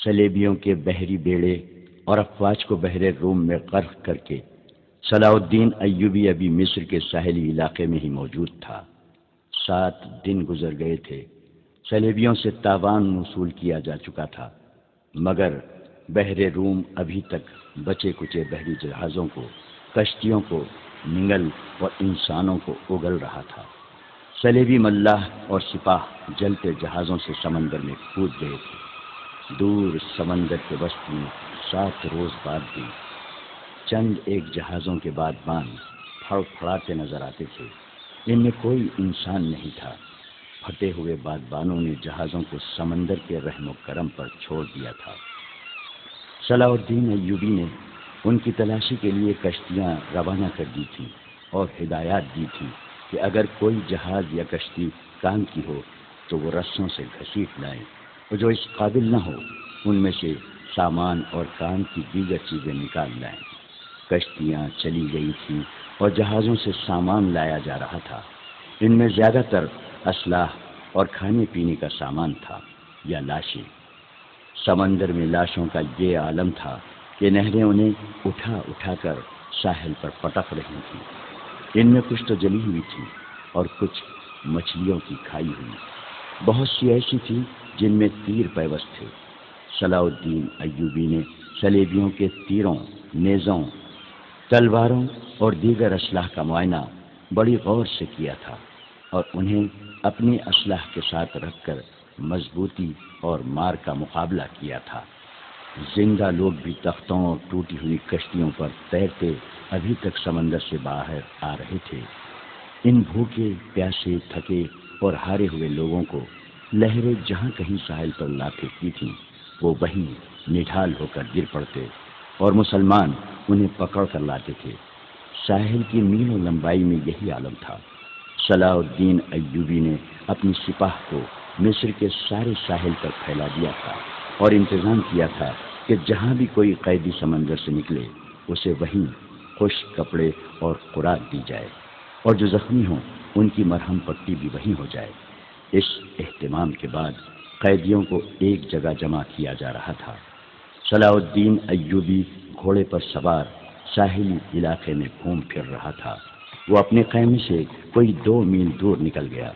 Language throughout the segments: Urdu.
صلیبیوں کے بحری بیڑے اور افواج کو بحر روم میں غرق کر کے صلاح الدین ایوبی ابھی مصر کے ساحلی علاقے میں ہی موجود تھا۔ 7 دن گزر گئے تھے۔ صلیبیوں سے تاوان وصول کیا جا چکا تھا، مگر بحر روم ابھی تک بچے کچے بحری جہازوں کو، کشتیوں کو نگل اور انسانوں کو اگل رہا تھا۔ صلیبی ملاح اور سپاہ جلتے جہازوں سے سمندر میں کود گئے تھے۔ دور سمندر کے وسط میں 7 روز بعد بھی چند ایک جہازوں کے بادبان پھڑ پھڑاتے نظر آتے تھے۔ ان میں کوئی انسان نہیں تھا۔ پھٹے ہوئے بادبانوں نے جہازوں کو سمندر کے رحم و کرم پر چھوڑ دیا تھا۔ صلاح الدین ایوبی نے ان کی تلاشی کے لیے کشتیاں روانہ کر دی تھیں اور ہدایات دی تھیں کہ اگر کوئی جہاز یا کشتی کام کی ہو تو وہ رسوں سے گھسیٹ لائیں، اور جو اس قابل نہ ہو ان میں سے سامان اور کام کی دیگر چیزیں نکال لائیں۔ کشتیاں چلی گئی تھیں اور جہازوں سے سامان لایا جا رہا تھا۔ ان میں زیادہ تر اسلحہ اور کھانے پینے کا سامان تھا یا لاشیں۔ سمندر میں لاشوں کا یہ عالم تھا کہ نہریں انہیں اٹھا اٹھا کر ساحل پر پٹک رہی تھیں۔ ان میں کچھ تو جلی ہوئی تھی اور کچھ مچھلیوں کی کھائی ہوئی۔ بہت سی ایسی تھی جن میں تیر پیوست تھے۔ صلاح الدین ایوبی نے صلیبیوں کے تیروں، نیزوں، تلواروں اور دیگر اسلحہ کا معائنہ بڑی غور سے کیا تھا اور انہیں اپنی اسلحہ کے ساتھ رکھ کر مضبوطی اور مار کا مقابلہ کیا تھا۔ زندہ لوگ بھی تختوں اور ٹوٹی ہوئی کشتیوں پر تیرتے ابھی تک سمندر سے باہر آ رہے تھے۔ ان بھوکے، پیاسے، تھکے اور ہارے ہوئے لوگوں کو لہریں جہاں کہیں ساحل پر لا پھینکتی تھیں، وہ وہیں نڈھال ہو کر گر پڑتے اور مسلمان انہیں پکڑ کر لاتے تھے۔ ساحل کی میلوں لمبائی میں یہی عالم تھا۔ صلاح الدین ایوبی نے اپنی سپاہ کو مصر کے سارے ساحل پر پھیلا دیا تھا اور انتظام کیا تھا کہ جہاں بھی کوئی قیدی سمندر سے نکلے اسے وہیں خشک کپڑے اور خوراک دی جائے، اور جو زخمی ہوں ان کی مرہم پٹی بھی وہیں ہو جائے۔ اس اہتمام کے بعد قیدیوں کو ایک جگہ جمع کیا جا رہا تھا۔ صلاح الدین ایوبی گھوڑے پر سوار ساحلی علاقے میں گھوم پھر رہا تھا۔ وہ اپنے خیمے سے کوئی 2 میل دور نکل گیا۔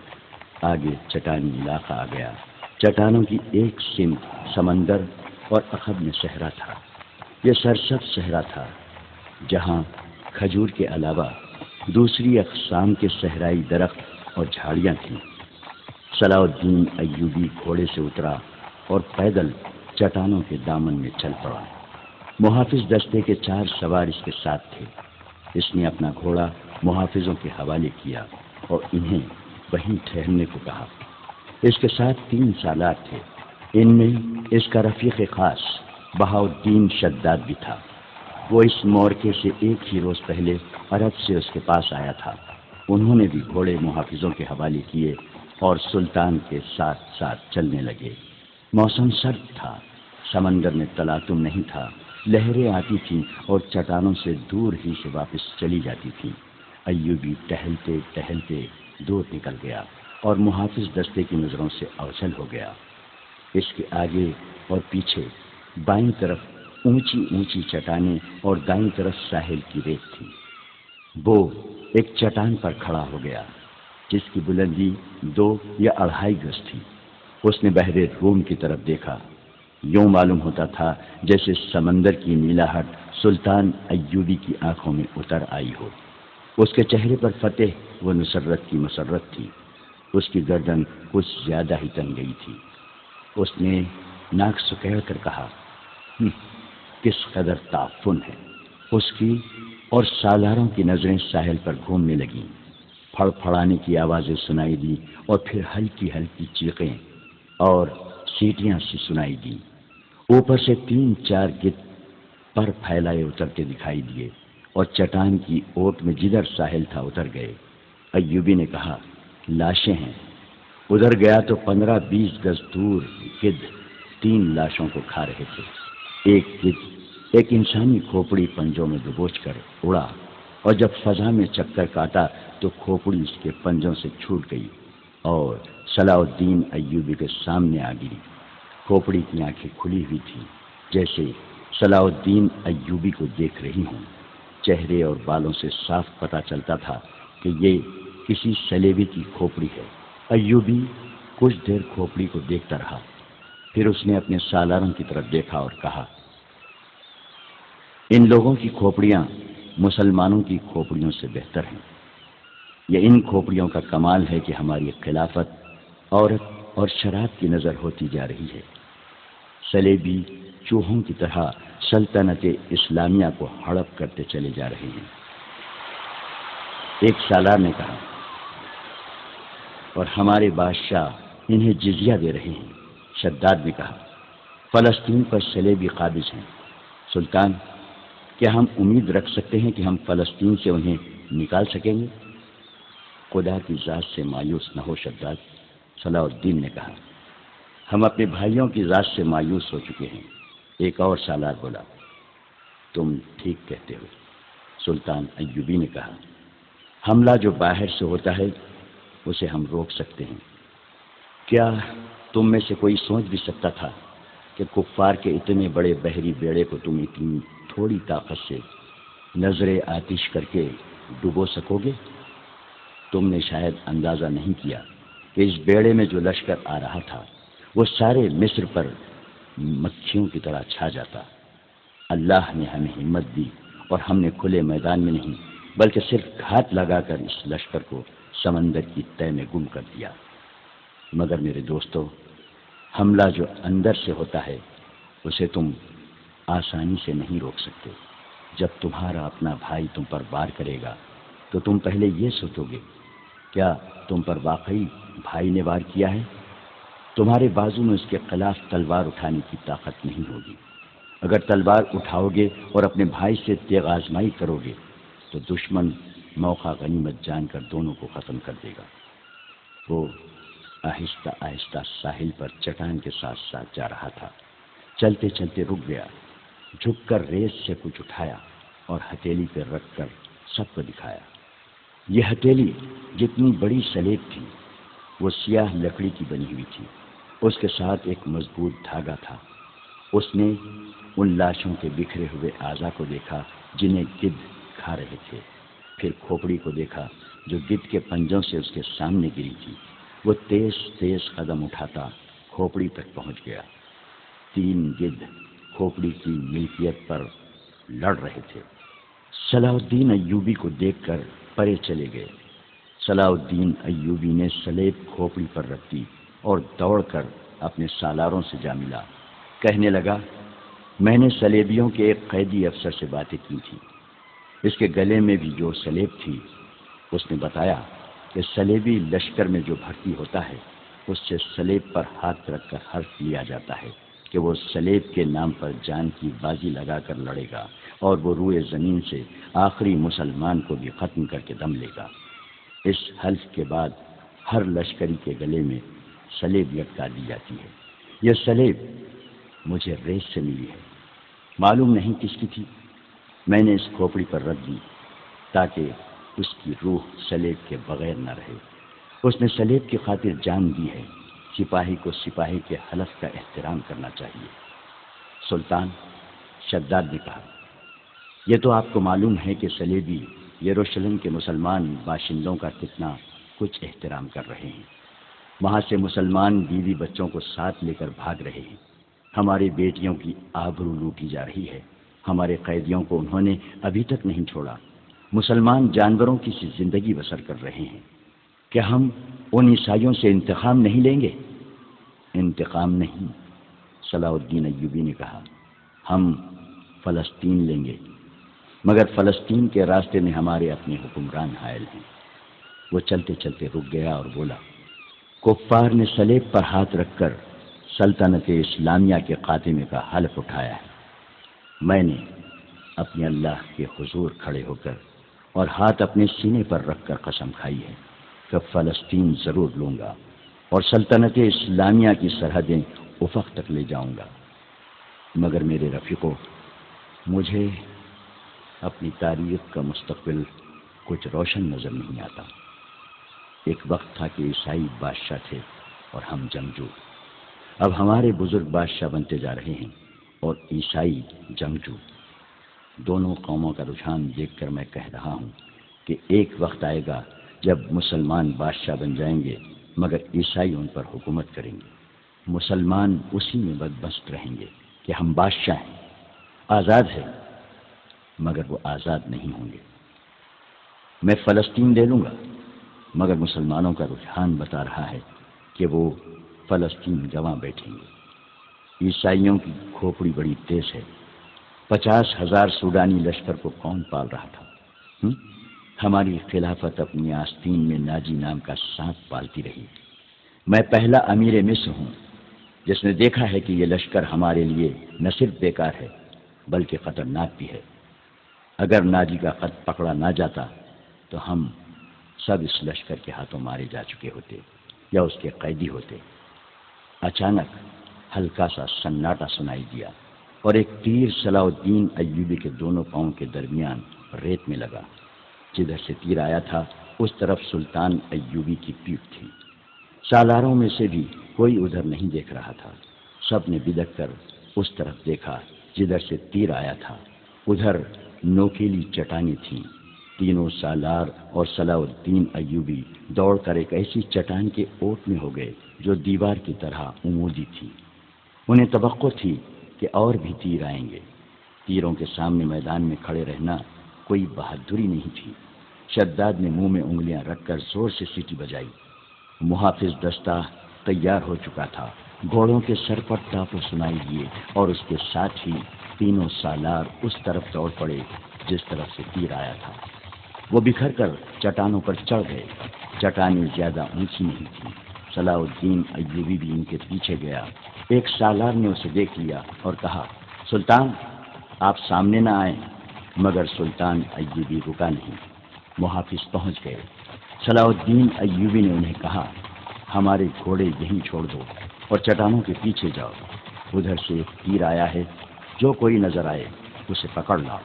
آگے چٹانی علاقہ آ گیا۔ چٹانوں کی ایک سمت سمندر اور عقب میں صحرا تھا۔ یہ سرسبز صحرا تھا جہاں کھجور کے علاوہ دوسری اقسام کے صحرائی درخت اور جھاڑیاں تھیں۔ صلاح الدین ایوبی گھوڑے سے اترا اور پیدل چٹانوں کے دامن میں چل پڑا۔ محافظ دستے کے 4 سوار اس کے ساتھ تھے۔ اس نے اپنا گھوڑا محافظوں کے حوالے کیا اور انہیں وہیں ٹھہرنے کو کہا۔ اس کے ساتھ 3 سالار تھے۔ ان میں اس کا رفیق خاص بہاؤالدین شداد بھی تھا۔ وہ اس مورکے سے ایک ہی روز پہلے عرب سے اس کے پاس آیا تھا۔ انہوں نے بھی گھوڑے محافظوں کے حوالے کیے اور سلطان کے ساتھ ساتھ چلنے لگے۔ موسم سرد تھا، سمندر میں تلاطم نہیں تھا۔ لہریں آتی تھیں اور چٹانوں سے دور ہی سے واپس چلی جاتی تھیں۔ ایوبی ٹہلتے ٹہلتے دور نکل گیا اور محافظ دستے کی نظروں سے اوجھل ہو گیا۔ اس کے آگے اور پیچھے بائیں طرف اونچی اونچی چٹانیں اور دائیں طرف ساحل کی ریت تھی۔ وہ ایک چٹان پر کھڑا ہو گیا جس کی بلندی 2 یا 2.5 گز تھی۔ اس نے بحر روم کی طرف دیکھا۔ یوں معلوم ہوتا تھا جیسے سمندر کی نیلاہٹ سلطان ایوبی کی آنکھوں میں اتر آئی ہو۔ اس کے چہرے پر فتح و نصرت کی مسرت تھی۔ اس کی گردن کچھ زیادہ ہی تن گئی تھی۔ اس نے ناک سکیڑ کر کہا، کس قدر تعفن ہے۔ اس کی اور سالاروں کی نظریں ساحل پر گھومنے لگیں۔ پھڑ پھڑانے کی آوازیں سنائی دی اور پھر ہلکی ہلکی چیخیں اور سیٹیاں سی سنائی دی۔ اوپر سے 3-4 گدھ پر پھیلائے اترتے دکھائی دیے اور چٹان کی اوٹ میں جدھر ساحل تھا اتر گئے۔ ایوبی نے کہا، لاشیں ہیں۔ ادھر گیا تو 15-20 گز دور گدھ 3 لاشوں کو کھا رہے تھے۔ ایک گدھ ایک انسانی کھوپڑی پنجوں میں دبوچ کر اڑا اور جب فضا میں چکر کاٹا تو کھوپڑی اس کے پنجوں سے چھوٹ گئی اور صلاح الدین ایوبی کے سامنے آ گری۔ کھوپڑی کی آنکھیں کھلی ہوئی تھیں، جیسے صلاح الدین ایوبی کو دیکھ رہی ہوں۔ چہرے اور بالوں سے صاف پتہ چلتا تھا کہ یہ کسی سلیبی کی کھوپڑی ہے۔ ایوبی کچھ دیر کھوپڑی کو دیکھتا رہا، پھر اس نے اپنے سالاروں کی طرف دیکھا اور کہا، ان لوگوں کی کھوپڑیاں مسلمانوں کی کھوپڑیوں سے بہتر ہیں۔ یہ ان کھوپڑیوں کا کمال ہے کہ ہماری خلافت عورت اور شراب کی نظر ہوتی جا رہی ہے۔ سلیبی چوہوں کی طرح سلطنت اسلامیہ کو ہڑپ کرتے چلے جا رہے ہیں۔ ایک سالار نے کہا، اور ہمارے بادشاہ انہیں جزیہ دے رہے ہیں۔ شداد نے کہا، فلسطین پر سلیبی قابض ہیں۔ سلطان، کیا ہم امید رکھ سکتے ہیں کہ ہم فلسطین سے انہیں نکال سکیں گے؟ خدا کی ذات سے مایوس نہ ہو شداد، صلاح الدین نے کہا، ہم اپنے بھائیوں کی ذات سے مایوس ہو چکے ہیں۔ ایک اور سالار بولا، تم ٹھیک کہتے ہو۔ سلطان ایوبی نے کہا، حملہ جو باہر سے ہوتا ہے اسے ہم روک سکتے ہیں۔ کیا تم میں سے کوئی سوچ بھی سکتا تھا کہ کفار کے اتنے بڑے بحری بیڑے کو تم اتنی تھوڑی طاقت سے نظر آتش کر کے ڈبو سکو گے؟ تم نے شاید اندازہ نہیں کیا کہ اس بیڑے میں جو لشکر آ رہا تھا وہ سارے مصر پر مکھیوں کی طرح چھا جاتا۔ اللہ نے ہمیں ہمت دی اور ہم نے کھلے میدان میں نہیں بلکہ صرف گھات لگا کر اس لشکر کو سمندر کی تہ میں گم کر دیا۔ مگر میرے دوستو، حملہ جو اندر سے ہوتا ہے اسے تم آسانی سے نہیں روک سکتے۔ جب تمہارا اپنا بھائی تم پر وار کرے گا تو تم پہلے یہ سوچو گے، کیا تم پر واقعی بھائی نے وار کیا ہے؟ تمہارے بازو میں اس کے خلاف تلوار اٹھانے کی طاقت نہیں ہوگی۔ اگر تلوار اٹھاؤ گے اور اپنے بھائی سے تیغ آزمائی کرو گے تو دشمن موقع غنیمت جان کر دونوں کو ختم کر دے گا۔ وہ آہستہ آہستہ ساحل پر چٹان کے ساتھ ساتھ جا رہا تھا۔ چلتے چلتے رک گیا، جھک کر ریت سے کچھ اٹھایا اور ہتھیلی پہ رکھ کر سب کو دکھایا۔ یہ ہتھیلی جتنی بڑی سلیب تھی وہ سیاہ لکڑی کی بنی ہوئی تھی۔ اس کے ساتھ ایک مضبوط دھاگا تھا۔ اس نے ان لاشوں کے بکھرے ہوئے اعضا کو دیکھا جنہیں گدھ کھا رہے تھے، پھر کھوپڑی کو دیکھا جو گدھ کے پنجوں سے اس کے سامنے گری تھی۔ وہ تیز تیز قدم اٹھاتا کھوپڑی تک پہنچ گیا۔ 3 گدھ کھوپڑی کی ملکیت پر لڑ رہے تھے۔ صلاح الدین ایوبی کو دیکھ کر پرے چلے گئے۔ صلاح الدین ایوبی نے سلیب کھوپڑی پر رکھ دی اور دوڑ کر اپنے سالاروں سے جا ملا۔ کہنے لگا، میں نے سلیبیوں کے ایک قیدی افسر سے باتیں کی تھی۔ اس کے گلے میں بھی جو سلیب تھی۔ اس نے بتایا کہ سلیبی لشکر میں جو بھرتی ہوتا ہے اس سے سلیب پر ہاتھ رکھ کر حلف لیا جاتا ہے کہ وہ سلیب کے نام پر جان کی بازی لگا کر لڑے گا اور وہ روئے زمین سے آخری مسلمان کو بھی ختم کر کے دم لے گا۔ اس حلف کے بعد ہر لشکری کے گلے میں سلیب لٹکا دی جاتی ہے۔ یہ سلیب مجھے ریت سے ملی ہے، معلوم نہیں کس کی تھی۔ میں نے اس کھوپڑی پر رکھ دی تاکہ اس کی روح سلیب کے بغیر نہ رہے۔ اس نے سلیب کی خاطر جان دی ہے۔ سپاہی کو سپاہی کے حلف کا احترام کرنا چاہیے۔ سلطان، شداد نے کہا، یہ تو آپ کو معلوم ہے کہ سلیبی یروشلم کے مسلمان باشندوں کا کتنا کچھ احترام کر رہے ہیں۔ وہاں سے مسلمان بیوی بچوں کو ساتھ لے کر بھاگ رہے ہیں۔ ہماری بیٹیوں کی آبرو لوٹی جا رہی ہے۔ ہمارے قیدیوں کو انہوں نے ابھی تک نہیں چھوڑا۔ مسلمان جانوروں کی سی زندگی بسر کر رہے ہیں۔ کیا ہم ان عیسائیوں سے انتقام نہیں لیں گے؟ انتقام نہیں، صلاح الدین ایوبی نے کہا، ہم فلسطین لیں گے، مگر فلسطین کے راستے میں ہمارے اپنے حکمران حائل ہیں۔ وہ چلتے چلتے رک گیا اور بولا، کفار نے سلیب پر ہاتھ رکھ کر سلطنت اسلامیہ کے خاتمے کا حلف اٹھایا ہے۔ میں نے اپنے اللہ کے حضور کھڑے ہو کر اور ہاتھ اپنے سینے پر رکھ کر قسم کھائی ہے کہ فلسطین ضرور لوں گا اور سلطنت اسلامیہ کی سرحدیں افق تک لے جاؤں گا۔ مگر میرے رفیقوں، مجھے اپنی تاریخ کا مستقبل کچھ روشن نظر نہیں آتا۔ ایک وقت تھا کہ عیسائی بادشاہ تھے اور ہم جنگجو۔ اب ہمارے بزرگ بادشاہ بنتے جا رہے ہیں اور عیسائی جنگجو۔ دونوں قوموں کا رجحان دیکھ کر میں کہہ رہا ہوں کہ ایک وقت آئے گا جب مسلمان بادشاہ بن جائیں گے مگر عیسائی ان پر حکومت کریں گے۔ مسلمان اسی میں بدمست رہیں گے کہ ہم بادشاہ ہیں، آزاد ہیں، مگر وہ آزاد نہیں ہوں گے۔ میں فلسطین لے لوں گا مگر مسلمانوں کا رجحان بتا رہا ہے کہ وہ فلسطین گنوا بیٹھیں گے۔ عیسائیوں کی کھوپڑی بڑی تیز ہے۔ 50,000 سوڈانی لشکر کو کون پال رہا تھا؟ ہماری خلافت اپنی آستین میں ناجی نام کا سانپ پالتی رہی۔ میں پہلا امیر مصر ہوں جس نے دیکھا ہے کہ یہ لشکر ہمارے لیے نہ صرف بیکار ہے بلکہ خطرناک بھی ہے۔ اگر ناجی کا خط پکڑا نہ جاتا تو ہم سب اس لشکر کے ہاتھوں مارے جا چکے ہوتے یا اس کے قیدی ہوتے۔ اچانک ہلکا سا سناٹا سنائی دیا اور ایک تیر صلاح الدین ایوبی کے دونوں پاؤں کے درمیان ریت میں لگا۔ جدھر سے تیر آیا تھا اس طرف سلطان ایوبی کی پیٹھ تھی۔ سالاروں میں سے بھی کوئی ادھر نہیں دیکھ رہا تھا۔ سب نے بدک کر اس طرف دیکھا جدھر سے تیر آیا تھا۔ ادھر نوکیلی چٹانیں تھیں۔ تینوں سالار اور صلاح الدین ایوبی دوڑ کر ایک ایسی چٹان کے اوٹ میں ہو گئے جو دیوار کی طرح عمودی تھی۔ انہیں توقع تھی کہ اور بھی تیر آئیں گے۔ تیروں کے سامنے میدان میں کھڑے رہنا کوئی بہادری نہیں تھی۔ شداد نے منہ میں انگلیاں رکھ کر زور سے سیٹی بجائی۔ محافظ دستہ تیار ہو چکا تھا۔ گھوڑوں کے سر پر ٹاپو سنائی دیے اور اس کے ساتھ ہی تینوں سالار اس طرف دوڑ پڑے جس طرف سے تیر آیا تھا۔ وہ بکھر کر چٹانوں پر چڑھ گئے۔ چٹانیں زیادہ اونچی نہیں تھیں۔ صلاح الدین ایوبی بھی ان کے پیچھے گیا۔ ایک سالار نے اسے دیکھ لیا اور کہا، سلطان آپ سامنے نہ آئیں، مگر سلطان ایوبی رکا نہیں۔ محافظ پہنچ گئے۔ صلاح الدین ایوبی نے انہیں کہا، ہمارے گھوڑے یہیں چھوڑ دو اور چٹانوں کے پیچھے جاؤ۔ ادھر سے ایک تیر آیا ہے، جو کوئی نظر آئے اسے پکڑ لاؤ۔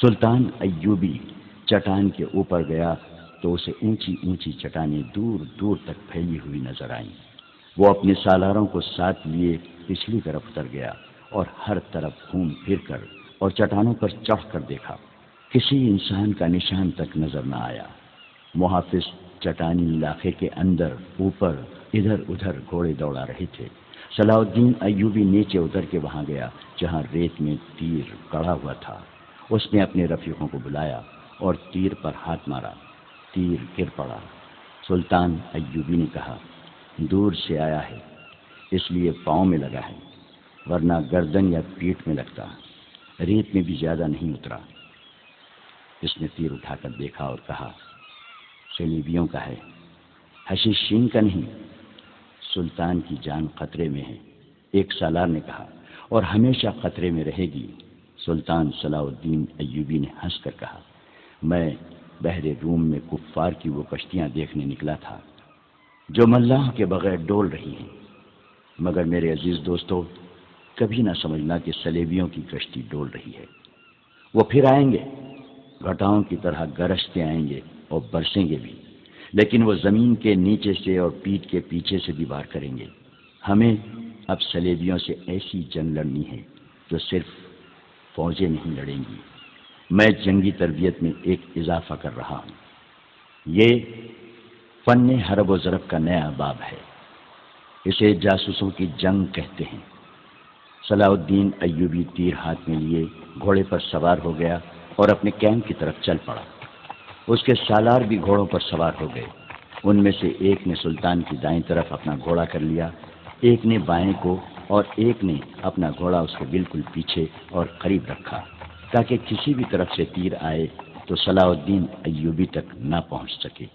سلطان ایوبی چٹان کے اوپر گیا تو اسے اونچی اونچی چٹانیں دور دور تک پھیلی ہوئی نظر آئیں۔ وہ اپنے سالاروں کو ساتھ لیے پچھلی طرف اتر گیا اور ہر طرف گھوم پھر کر اور چٹانوں پر چڑھ کر دیکھا۔ کسی انسان کا نشان تک نظر نہ آیا۔ محافظ چٹانی علاقے کے اندر اوپر ادھر ادھر گھوڑے دوڑا رہے تھے۔ صلاح الدین ایوبی نیچے اتر کے وہاں گیا جہاں ریت میں تیر گڑا ہوا تھا۔ اس نے اپنے رفیقوں کو بلایا اور تیر پر ہاتھ مارا۔ تیر گر پڑا۔ سلطان ایوبی نے کہا، دور سے آیا ہے اس لیے پاؤں میں لگا ہے، ورنہ گردن یا پیٹھ میں لگتا۔ ریت میں بھی زیادہ نہیں اترا۔ اس نے تیر اٹھا کر دیکھا اور کہا، صلیبیوں کا ہے، حشیشین کا نہیں۔ سلطان کی جان خطرے میں ہے، ایک سالار نے کہا، اور ہمیشہ خطرے میں رہے گی۔ سلطان صلاح الدین ایوبی نے ہنس کر کہا، میں بحر روم میں کفار کی وہ کشتیاں دیکھنے نکلا تھا جو ملاحوں کے بغیر ڈول رہی ہیں، مگر میرے عزیز دوستو، کبھی نہ سمجھنا کہ صلیبیوں کی کشتی ڈول رہی ہے۔ وہ پھر آئیں گے، گھٹاؤں کی طرح گرجتے آئیں گے اور برسیں گے بھی، لیکن وہ زمین کے نیچے سے اور پیٹھ کے پیچھے سے بھی وار کریں گے۔ ہمیں اب صلیبیوں سے ایسی جنگ لڑنی ہے جو صرف فوجیں نہیں لڑیں گی۔ میں جنگی تربیت میں ایک اضافہ کر رہا ہوں۔ یہ فن حرب و ضرب کا نیا باب ہے۔ اسے جاسوسوں کی جنگ کہتے ہیں۔ صلاح الدین ایوبی تیر ہاتھ میں لیے گھوڑے پر سوار ہو گیا اور اپنے کیمپ کی طرف چل پڑا۔ اس کے سالار بھی گھوڑوں پر سوار ہو گئے۔ ان میں سے ایک نے سلطان کی دائیں طرف اپنا گھوڑا کر لیا، ایک نے بائیں کو، اور ایک نے اپنا گھوڑا اس کے بالکل پیچھے اور قریب رکھا تاکہ کسی بھی طرف سے تیر آئے تو صلاح الدین ایوبی تک نہ پہنچ سکے۔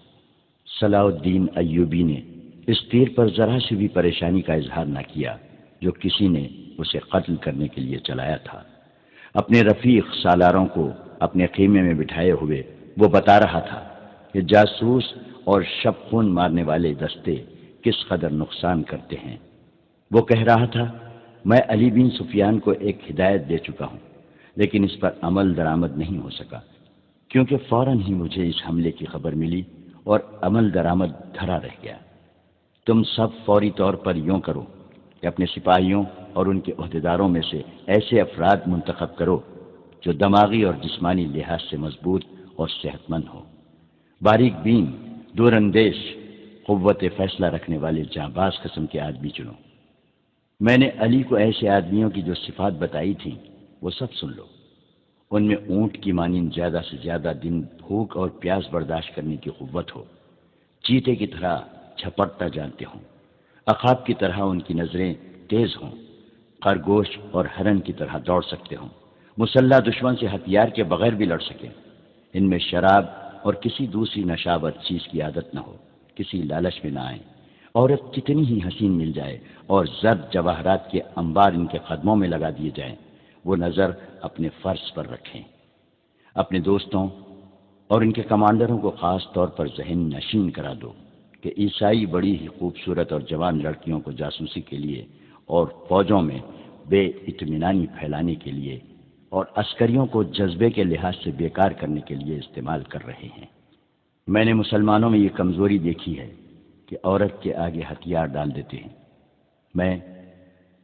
صلاح الدین ایوبی نے اس تیر پر ذرا سی بھی پریشانی کا اظہار نہ کیا جو کسی نے اسے قتل کرنے کے لیے چلایا تھا۔ اپنے رفیق سالاروں کو اپنے خیمے میں بٹھائے ہوئے وہ بتا رہا تھا کہ جاسوس اور شب خون مارنے والے دستے کس قدر نقصان کرتے ہیں۔ وہ کہہ رہا تھا، میں علی بن سفیان کو ایک ہدایت دے چکا ہوں، لیکن اس پر عمل درآمد نہیں ہو سکا، کیونکہ فوراً ہی مجھے اس حملے کی خبر ملی اور عمل درآمد دھرا رہ گیا۔ تم سب فوری طور پر یوں کرو، کہ اپنے سپاہیوں اور ان کے عہدیداروں میں سے ایسے افراد منتخب کرو جو دماغی اور جسمانی لحاظ سے مضبوط اور صحت مند ہوں، باریک بین، دور اندیش، قوت فیصلہ رکھنے والے جانباز قسم کے آدمی چنو۔ میں نے علی کو ایسے آدمیوں کی جو صفات بتائی تھیں وہ سب سن لو۔ ان میں اونٹ کی مانند زیادہ سے زیادہ دن بھوک اور پیاس برداشت کرنے کی قوت ہو، چیتے کی طرح جھپٹتا جانتے ہوں، عقاب کی طرح ان کی نظریں تیز ہوں، خرگوش اور ہرن کی طرح دوڑ سکتے ہوں، مسلح دشمن سے ہتھیار کے بغیر بھی لڑ سکیں، ان میں شراب اور کسی دوسری نشاور چیز کی عادت نہ ہو، کسی لالچ میں نہ آئیں، عورت کتنی ہی حسین مل جائے اور زر جواہرات کے انبار ان کے قدموں میں لگا دیے جائیں، وہ نظر اپنے فرض پر رکھیں۔ اپنے دوستوں اور ان کے کمانڈروں کو خاص طور پر ذہن نشین کرا دو کہ عیسائی بڑی ہی خوبصورت اور جوان لڑکیوں کو جاسوسی کے لیے اور فوجوں میں بے اطمینانی پھیلانے کے لیے اور عسکریوں کو جذبے کے لحاظ سے بیکار کرنے کے لیے استعمال کر رہے ہیں۔ میں نے مسلمانوں میں یہ کمزوری دیکھی ہے کہ عورت کے آگے ہتھیار ڈال دیتے ہیں۔ میں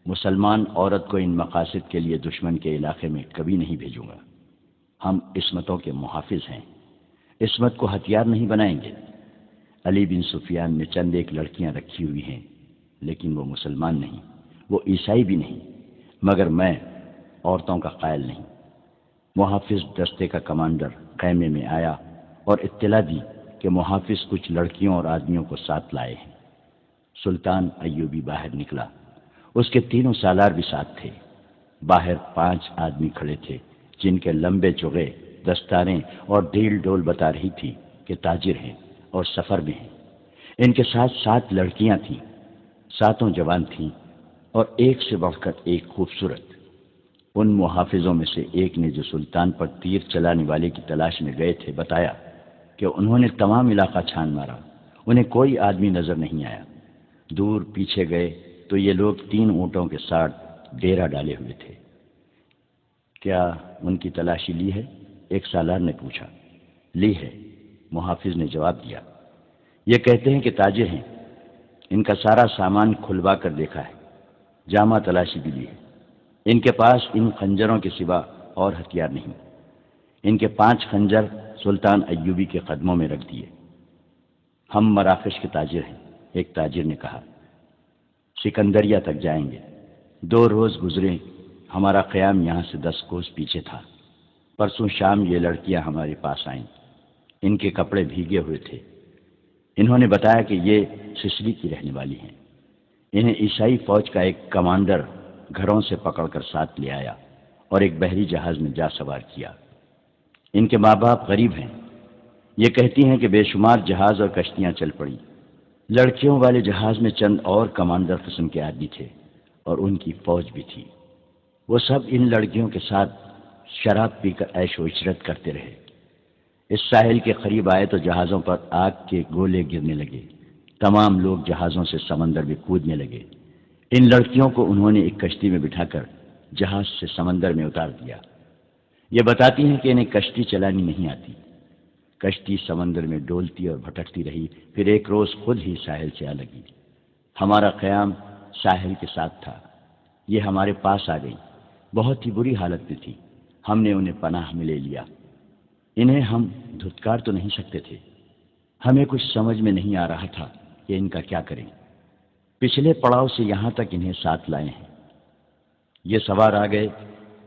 مسلمان عورت کو ان مقاصد کے لیے دشمن کے علاقے میں کبھی نہیں بھیجوں گا۔ ہم عصمتوں کے محافظ ہیں، عصمت کو ہتھیار نہیں بنائیں گے۔ علی بن سفیان نے چند ایک لڑکیاں رکھی ہوئی ہیں، لیکن وہ مسلمان نہیں، وہ عیسائی بھی نہیں، مگر میں عورتوں کا قائل نہیں۔ محافظ دستے کا کمانڈر خیمے میں آیا اور اطلاع دی کہ محافظ کچھ لڑکیوں اور آدمیوں کو ساتھ لائے ہیں۔ سلطان ایوبی باہر نکلا، اس کے تینوں سالار بھی ساتھ تھے۔ باہر 5 آدمی کھڑے تھے جن کے لمبے چوغے، دستاریں اور ڈھیل ڈول بتا رہی تھی کہ تاجر ہیں اور سفر میں ہیں۔ ان کے ساتھ 7 لڑکیاں تھیں، 7 جوان تھیں اور ایک سے بڑھ کر ایک خوبصورت۔ ان محافظوں میں سے ایک نے جو سلطان پر تیر چلانے والے کی تلاش میں گئے تھے بتایا کہ انہوں نے تمام علاقہ چھان مارا، انہیں کوئی آدمی نظر نہیں آیا۔ دور پیچھے گئے تو یہ لوگ 3 اونٹوں کے ساتھ ڈیرا ڈالے ہوئے تھے۔ کیا ان کی تلاشی لی ہے؟ ایک سالار نے پوچھا۔ لی ہے، محافظ نے جواب دیا۔ یہ کہتے ہیں کہ تاجر ہیں، ان کا سارا سامان کھلوا کر دیکھا ہے، جامع تلاشی بھی لی ہے۔ ان کے پاس ان خنجروں کے سوا اور ہتھیار نہیں۔ ان کے 5 خنجر سلطان ایوبی کے قدموں میں رکھ دیے۔ ہم مراکش کے تاجر ہیں، ایک تاجر نے کہا، سکندریہ تک جائیں گے۔ 2 روز گزرے، ہمارا قیام یہاں سے 10 کوس پیچھے تھا۔ پرسوں شام یہ لڑکیاں ہمارے پاس آئیں، ان کے کپڑے بھیگے ہوئے تھے۔ انہوں نے بتایا کہ یہ سسلی کی رہنے والی ہیں۔ انہیں عیسائی فوج کا ایک کمانڈر گھروں سے پکڑ کر ساتھ لے آیا اور ایک بحری جہاز میں جا سوار کیا۔ ان کے ماں باپ غریب ہیں، یہ کہتی ہیں کہ بے شمار جہاز اور کشتیاں چل پڑی۔ لڑکیوں والے جہاز میں چند اور کمانڈر قسم کے آدمی تھے اور ان کی فوج بھی تھی۔ وہ سب ان لڑکیوں کے ساتھ شراب پی کر عیش و عشرت کرتے رہے۔ اس ساحل کے قریب آئے تو جہازوں پر آگ کے گولے گرنے لگے، تمام لوگ جہازوں سے سمندر میں کودنے لگے۔ ان لڑکیوں کو انہوں نے ایک کشتی میں بٹھا کر جہاز سے سمندر میں اتار دیا۔ یہ بتاتی ہیں کہ انہیں کشتی چلانی نہیں آتی۔ کشتی سمندر میں ڈولتی اور بھٹکتی رہی، پھر ایک روز خود ہی ساحل سے آ لگی۔ ہمارا قیام ساحل کے ساتھ تھا، یہ ہمارے پاس آ گئی، بہت ہی بری حالت میں تھی۔ ہم نے انہیں پناہ میں لے لیا۔ انہیں ہم دھتکار تو نہیں سکتے تھے، ہمیں کچھ سمجھ میں نہیں آ رہا تھا کہ ان کا کیا کریں۔ پچھلے پڑاؤ سے یہاں تک انہیں ساتھ لائے ہیں۔ یہ سوار آ گئے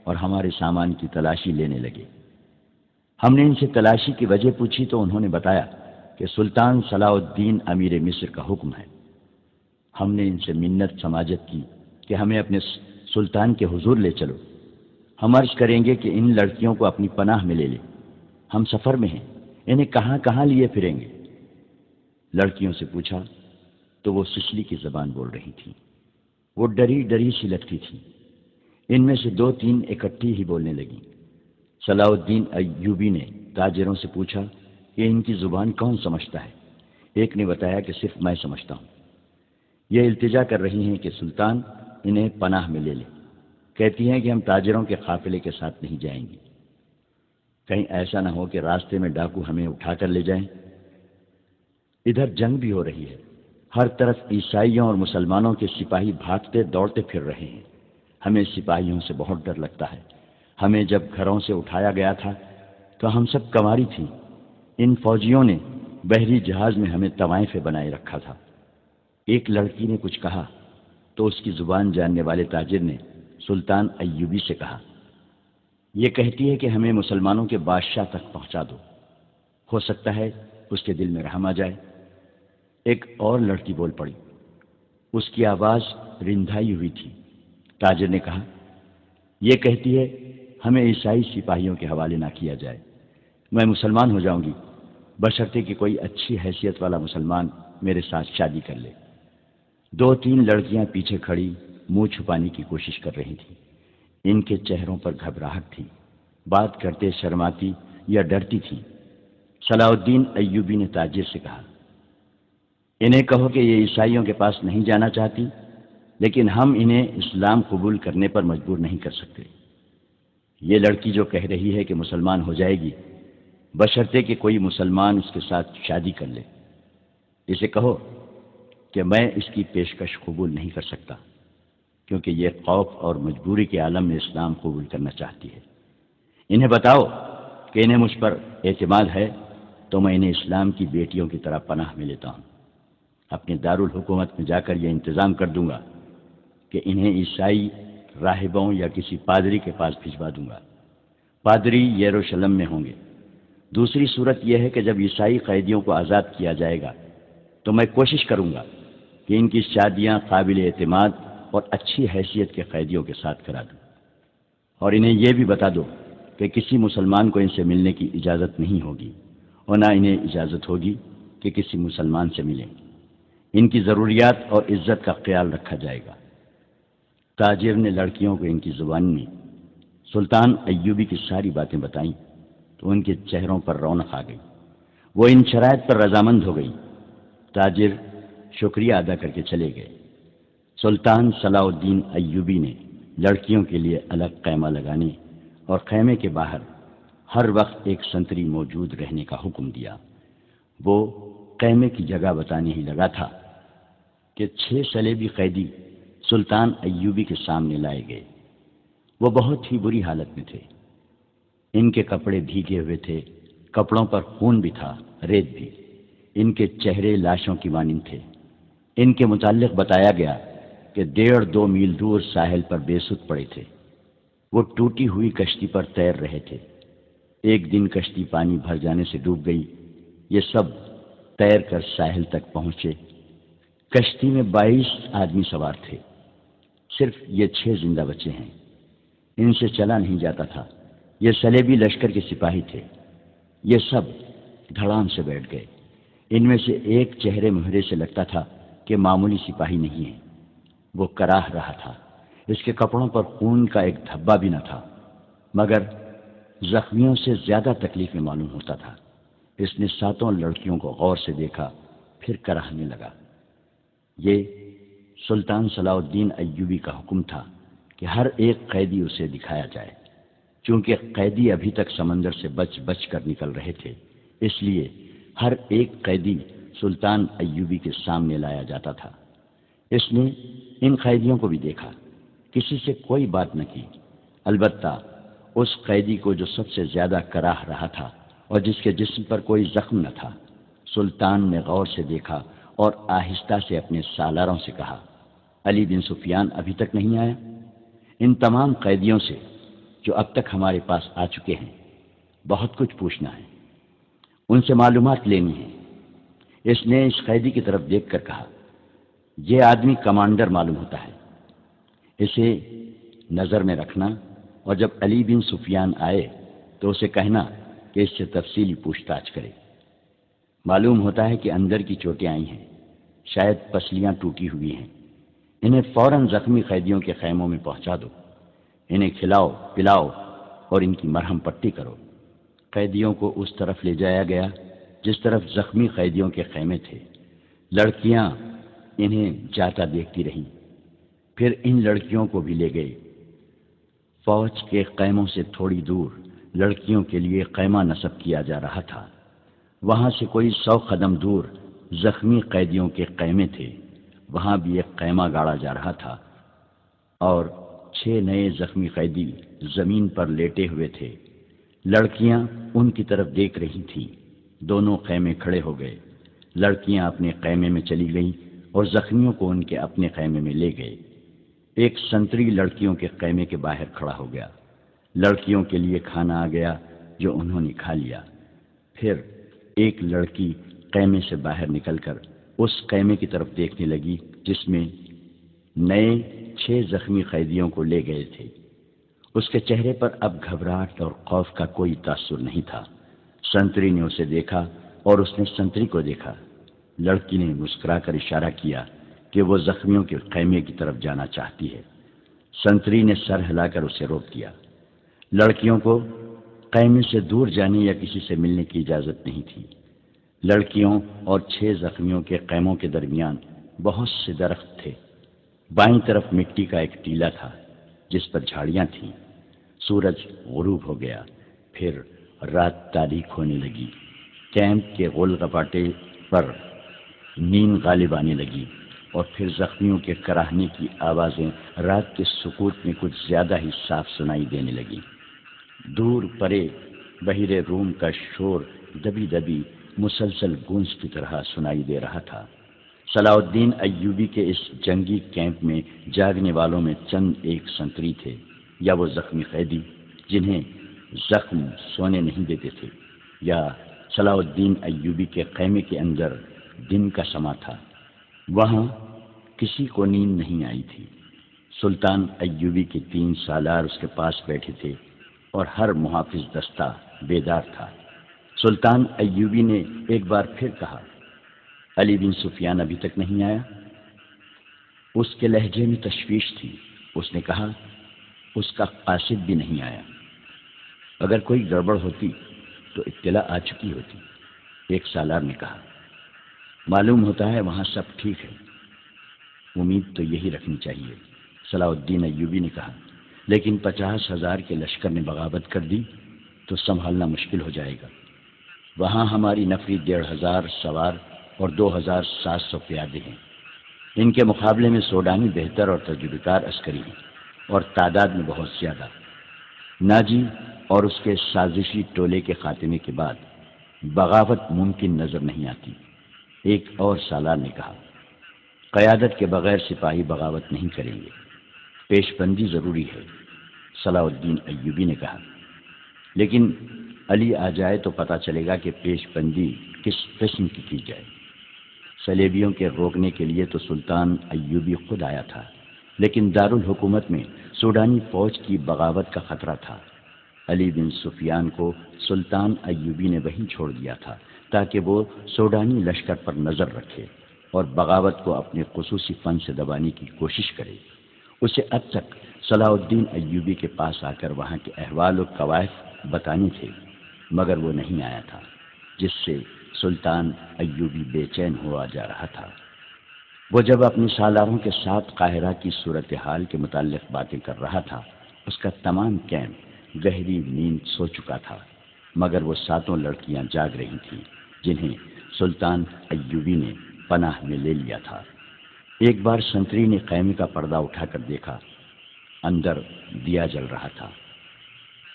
اور ہمارے سامان کی تلاشی لینے لگے۔ ہم نے ان سے تلاشی کی وجہ پوچھی تو انہوں نے بتایا کہ سلطان صلاح الدین امیر مصر کا حکم ہے۔ ہم نے ان سے منت سماجت کی کہ ہمیں اپنے سلطان کے حضور لے چلو، ہم عرض کریں گے کہ ان لڑکیوں کو اپنی پناہ میں لے لیں، ہم سفر میں ہیں، انہیں کہاں کہاں لیے پھریں گے۔ لڑکیوں سے پوچھا تو وہ سسلی کی زبان بول رہی تھیں، وہ ڈری ڈری سی لگتی تھی۔ ان میں سے 2-3 اکٹھی ہی بولنے لگیں۔ صلاح الدین ایوبی نے تاجروں سے پوچھا کہ ان کی زبان کون سمجھتا ہے۔ ایک نے بتایا کہ صرف میں سمجھتا ہوں۔ یہ التجا کر رہی ہیں کہ سلطان انہیں پناہ میں لے لے، کہتی ہیں کہ ہم تاجروں کے قافلے کے ساتھ نہیں جائیں گی، کہیں ایسا نہ ہو کہ راستے میں ڈاکو ہمیں اٹھا کر لے جائیں۔ ادھر جنگ بھی ہو رہی ہے، ہر طرف عیسائیوں اور مسلمانوں کے سپاہی بھاگتے دوڑتے پھر رہے ہیں۔ ہمیں سپاہیوں سے بہت ڈر لگتا ہے۔ ہمیں جب گھروں سے اٹھایا گیا تھا تو ہم سب کنواری تھیں۔ ان فوجیوں نے بحری جہاز میں ہمیں طوائفیں بنائے رکھا تھا۔ ایک لڑکی نے کچھ کہا تو اس کی زبان جاننے والے تاجر نے سلطان ایوبی سے کہا، یہ کہتی ہے کہ ہمیں مسلمانوں کے بادشاہ تک پہنچا دو، ہو سکتا ہے اس کے دل میں رحم آ جائے۔ ایک اور لڑکی بول پڑی، اس کی آواز رندھائی ہوئی تھی۔ تاجر نے کہا، یہ کہتی ہے ہمیں عیسائی سپاہیوں کے حوالے نہ کیا جائے، میں مسلمان ہو جاؤں گی بشرطے کہ کوئی اچھی حیثیت والا مسلمان میرے ساتھ شادی کر لے۔ 2-3 لڑکیاں پیچھے کھڑی منہ چھپانے کی کوشش کر رہی تھیں۔ ان کے چہروں پر گھبراہٹ تھی، بات کرتے شرماتی یا ڈرتی تھیں۔ صلاح الدین ایوبی نے تاجر سے کہا، انہیں کہو کہ یہ عیسائیوں کے پاس نہیں جانا چاہتی، لیکن ہم انہیں اسلام قبول کرنے پر مجبور نہیں کر سکتے۔ یہ لڑکی جو کہہ رہی ہے کہ مسلمان ہو جائے گی بشرطے کہ کوئی مسلمان اس کے ساتھ شادی کر لے، اسے کہو کہ میں اس کی پیشکش قبول نہیں کر سکتا، کیونکہ یہ خوف اور مجبوری کے عالم میں اسلام قبول کرنا چاہتی ہے۔ انہیں بتاؤ کہ انہیں مجھ پر اعتماد ہے تو میں انہیں اسلام کی بیٹیوں کی طرح پناہ میں لیتا ہوں۔ اپنے دارالحکومت میں جا کر یہ انتظام کر دوں گا کہ انہیں عیسائی راہبوں یا کسی پادری کے پاس بھجوا دوں گا۔ پادری یروشلم میں ہوں گے۔ دوسری صورت یہ ہے کہ جب عیسائی قیدیوں کو آزاد کیا جائے گا تو میں کوشش کروں گا کہ ان کی شادیاں قابل اعتماد اور اچھی حیثیت کے قیدیوں کے ساتھ کرا دوں، اور انہیں یہ بھی بتا دو کہ کسی مسلمان کو ان سے ملنے کی اجازت نہیں ہوگی، اور نہ انہیں اجازت ہوگی کہ کسی مسلمان سے ملیں۔ ان کی ضروریات اور عزت کا خیال رکھا جائے گا۔ تاجر نے لڑکیوں کو ان کی زبان میں سلطان ایوبی کی ساری باتیں بتائیں تو ان کے چہروں پر رونق آ گئی، وہ ان شرائط پر رضامند ہو گئی۔ تاجر شکریہ ادا کر کے چلے گئے۔ سلطان صلاح الدین ایوبی نے لڑکیوں کے لیے الگ خیمہ لگانے اور خیمے کے باہر ہر وقت ایک سنتری موجود رہنے کا حکم دیا۔ وہ خیمے کی جگہ بتانے ہی لگا تھا کہ 6 صلیبی قیدی سلطان ایوبی کے سامنے لائے گئے۔ وہ بہت ہی بری حالت میں تھے۔ ان کے کپڑے بھیگے ہوئے تھے، کپڑوں پر خون بھی تھا، ریت بھی۔ ان کے چہرے لاشوں کی مانند تھے۔ ان کے متعلق بتایا گیا کہ 1.5-2 میل دور ساحل پر بے سود پڑے تھے۔ وہ ٹوٹی ہوئی کشتی پر تیر رہے تھے۔ ایک دن کشتی پانی بھر جانے سے ڈوب گئی۔ یہ سب تیر کر ساحل تک پہنچے۔ کشتی میں 22 آدمی سوار تھے، صرف یہ 6 زندہ بچے ہیں۔ ان سے چلا نہیں جاتا تھا۔ یہ صلیبی لشکر کے سپاہی تھے۔ یہ سب دھڑام سے بیٹھ گئے۔ ان میں سے ایک چہرے مہرے سے لگتا تھا کہ معمولی سپاہی نہیں ہے۔ وہ کراہ رہا تھا۔ اس کے کپڑوں پر خون کا ایک دھبا بھی نہ تھا، مگر زخمیوں سے زیادہ تکلیف میں معلوم ہوتا تھا۔ اس نے 7 لڑکیوں کو غور سے دیکھا، پھر کراہنے لگا۔ یہ سلطان صلاح الدین ایوبی کا حکم تھا کہ ہر ایک قیدی اسے دکھایا جائے۔ چونکہ قیدی ابھی تک سمندر سے بچ کر نکل رہے تھے، اس لیے ہر ایک قیدی سلطان ایوبی کے سامنے لایا جاتا تھا۔ اس نے ان قیدیوں کو بھی دیکھا، کسی سے کوئی بات نہ کی، البتہ اس قیدی کو جو سب سے زیادہ کراہ رہا تھا اور جس کے جسم پر کوئی زخم نہ تھا، سلطان نے غور سے دیکھا اور آہستہ سے اپنے سالاروں سے کہا، علی بن سفیان ابھی تک نہیں آیا؟ ان تمام قیدیوں سے جو اب تک ہمارے پاس آ چکے ہیں بہت کچھ پوچھنا ہے، ان سے معلومات لینی ہے۔ اس نے اس قیدی کی طرف دیکھ کر کہا، یہ آدمی کمانڈر معلوم ہوتا ہے، اسے نظر میں رکھنا، اور جب علی بن سفیان آئے تو اسے کہنا کہ اس سے تفصیلی پوچھ تاچھ کرے۔ معلوم ہوتا ہے کہ اندر کی چوٹیں آئی ہیں، شاید پسلیاں ٹوٹی ہوئی ہیں۔ انہیں فوراً زخمی قیدیوں کے خیموں میں پہنچا دو، انہیں کھلاؤ پلاؤ اور ان کی مرہم پٹی کرو۔ قیدیوں کو اس طرف لے جایا گیا جس طرف زخمی قیدیوں کے خیمے تھے۔ لڑکیاں انہیں جاتا دیکھتی رہیں، پھر ان لڑکیوں کو بھی لے گئے۔ فوج کے خیموں سے تھوڑی دور لڑکیوں کے لیے خیمہ نصب کیا جا رہا تھا۔ وہاں سے کوئی 100 قدم دور زخمی قیدیوں کے خیمے تھے، وہاں بھی ایک خیمہ گاڑا جا رہا تھا اور 6 نئے زخمی قیدی زمین پر لیٹے ہوئے تھے۔ لڑکیاں ان کی طرف دیکھ رہی تھیں۔ دونوں خیمے کھڑے ہو گئے۔ لڑکیاں اپنے خیمے میں چلی گئیں اور زخمیوں کو ان کے اپنے خیمے میں لے گئے۔ ایک سنتری لڑکیوں کے خیمے کے باہر کھڑا ہو گیا۔ لڑکیوں کے لیے کھانا آ گیا جو انہوں نے کھا لیا۔ پھر ایک لڑکی خیمے سے باہر نکل کر اس خیمے کی طرف دیکھنے لگی جس میں نئے 6 زخمی قیدیوں کو لے گئے تھے۔ اس کے چہرے پر اب گھبراہٹ اور خوف کا کوئی تاثر نہیں تھا۔ سنتری نے اسے دیکھا اور اس نے سنتری کو دیکھا۔ لڑکی نے مسکرا کر اشارہ کیا کہ وہ زخمیوں کے خیمے کی طرف جانا چاہتی ہے۔ سنتری نے سر ہلا کر اسے روک دیا۔ لڑکیوں کو خیمے سے دور جانے یا کسی سے ملنے کی اجازت نہیں تھی۔ لڑکیوں اور 6 زخمیوں کے خیموں کے درمیان بہت سے درخت تھے۔ بائیں طرف مٹی کا ایک ٹیلہ تھا جس پر جھاڑیاں تھیں۔ سورج غروب ہو گیا، پھر رات تاریک ہونے لگی۔ کیمپ کے گول گپاٹے پر نیند غالب آنے لگی اور پھر زخمیوں کے کراہنے کی آوازیں رات کے سکوت میں کچھ زیادہ ہی صاف سنائی دینے لگی۔ دور پرے بحیرے روم کا شور دبی دبی مسلسل گونج کی طرح سنائی دے رہا تھا۔ صلاح الدین ایوبی کے اس جنگی کیمپ میں جاگنے والوں میں چند ایک سنتری تھے یا وہ زخمی قیدی جنہیں زخم سونے نہیں دیتے تھے، یا صلاح الدین ایوبی کے خیمے کے اندر دن کا سما تھا۔ وہاں کسی کو نیند نہیں آئی تھی۔ سلطان ایوبی کے 3 سالار اس کے پاس بیٹھے تھے اور ہر محافظ دستہ بیدار تھا۔ سلطان ایوبی نے ایک بار پھر کہا، علی بن سفیان ابھی تک نہیں آیا؟ اس کے لہجے میں تشویش تھی۔ اس نے کہا، اس کا قاصد بھی نہیں آیا۔ اگر کوئی گڑبڑ ہوتی تو اطلاع آ چکی ہوتی، ایک سالار نے کہا۔ معلوم ہوتا ہے وہاں سب ٹھیک ہے۔ امید تو یہی رکھنی چاہیے، صلاح الدین ایوبی نے کہا، لیکن 50,000 کے لشکر نے بغاوت کر دی تو سنبھالنا مشکل ہو جائے گا۔ وہاں ہماری نفری 1,500 سوار اور 2,700 پیادے ہیں۔ ان کے مقابلے میں سوڈانی بہتر اور تجربہ کار عسکری ہیں اور تعداد میں بہت زیادہ۔ ناجی اور اس کے سازشی ٹولے کے خاتمے کے بعد بغاوت ممکن نظر نہیں آتی۔ ایک اور سالار نے کہا، قیادت کے بغیر سپاہی بغاوت نہیں کریں گے، پیش بندی ضروری ہے۔ صلاح الدین ایوبی نے کہا، لیکن علی آ جائے تو پتہ چلے گا کہ پیش بندی کس قسم کی جائے۔ صلیبیوں کے روکنے کے لیے تو سلطان ایوبی خود آیا تھا، لیکن دارالحکومت میں سوڈانی فوج کی بغاوت کا خطرہ تھا۔ علی بن سفیان کو سلطان ایوبی نے وہیں چھوڑ دیا تھا تاکہ وہ سوڈانی لشکر پر نظر رکھے اور بغاوت کو اپنے خصوصی فن سے دبانے کی کوشش کرے۔ اسے اب تک صلاح الدین ایوبی کے پاس آ کر وہاں کے احوال و کوائف بتانے تھے، مگر وہ نہیں آیا تھا، جس سے سلطان ایوبی بے چین ہوا جا رہا تھا۔ وہ جب اپنے سالاروں کے ساتھ قاہرہ کی صورتحال کے متعلق باتیں کر رہا تھا، اس کا تمام کیمپ گہری نیند سو چکا تھا، مگر وہ 7 لڑکیاں جاگ رہی تھیں جنہیں سلطان ایوبی نے پناہ میں لے لیا تھا۔ ایک بار سنتری نے خیمے کا پردہ اٹھا کر دیکھا، اندر دیا جل رہا تھا۔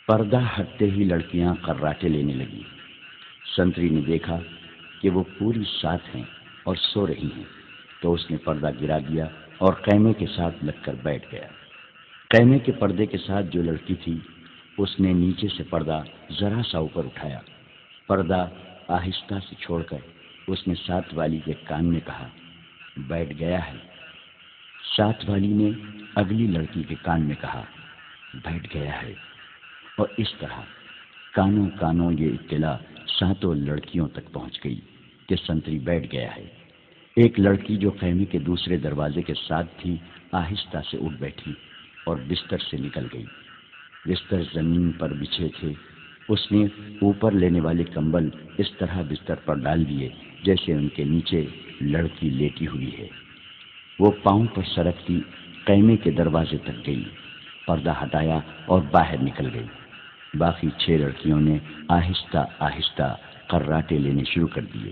پردہ ہٹتے ہی لڑکیاں قراٹے لینے لگیں۔ سنتری نے دیکھا کہ وہ پوری ساتھ ہیں اور سو رہی ہیں، تو اس نے پردہ گرا دیا اور خیمے کے ساتھ لگ کر بیٹھ گیا۔ خیمے کے پردے کے ساتھ جو لڑکی تھی، اس نے نیچے سے پردہ ذرا سا اوپر اٹھایا۔ پردہ آہستہ سے چھوڑ کر اس نے ساتھ والی کے کان میں کہا، بیٹھ گیا ہے۔ ساتھ والی نے اگلی لڑکی کے کان میں کہا، بیٹھ گیا ہے، اور اس طرح کانوں کانوں یہ اطلاع 7 لڑکیوں تک پہنچ گئی کہ سنتری بیٹھ گیا ہے۔ ایک لڑکی جو خیمے کے دوسرے دروازے کے ساتھ تھی آہستہ سے اٹھ بیٹھی اور بستر سے نکل گئی۔ بستر زمین پر بچھے تھے۔ اس نے اوپر لینے والے کمبل اس طرح بستر پر ڈال دیے جیسے ان کے نیچے لڑکی لیٹی ہوئی ہے۔ وہ پاؤں پر سرکتی خیمے کے دروازے تک گئی، پردہ ہٹایا اور باہر نکل گئی۔ باقی 6 لڑکیوں نے آہستہ آہستہ قراٹے لینے شروع کر دیے۔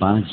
5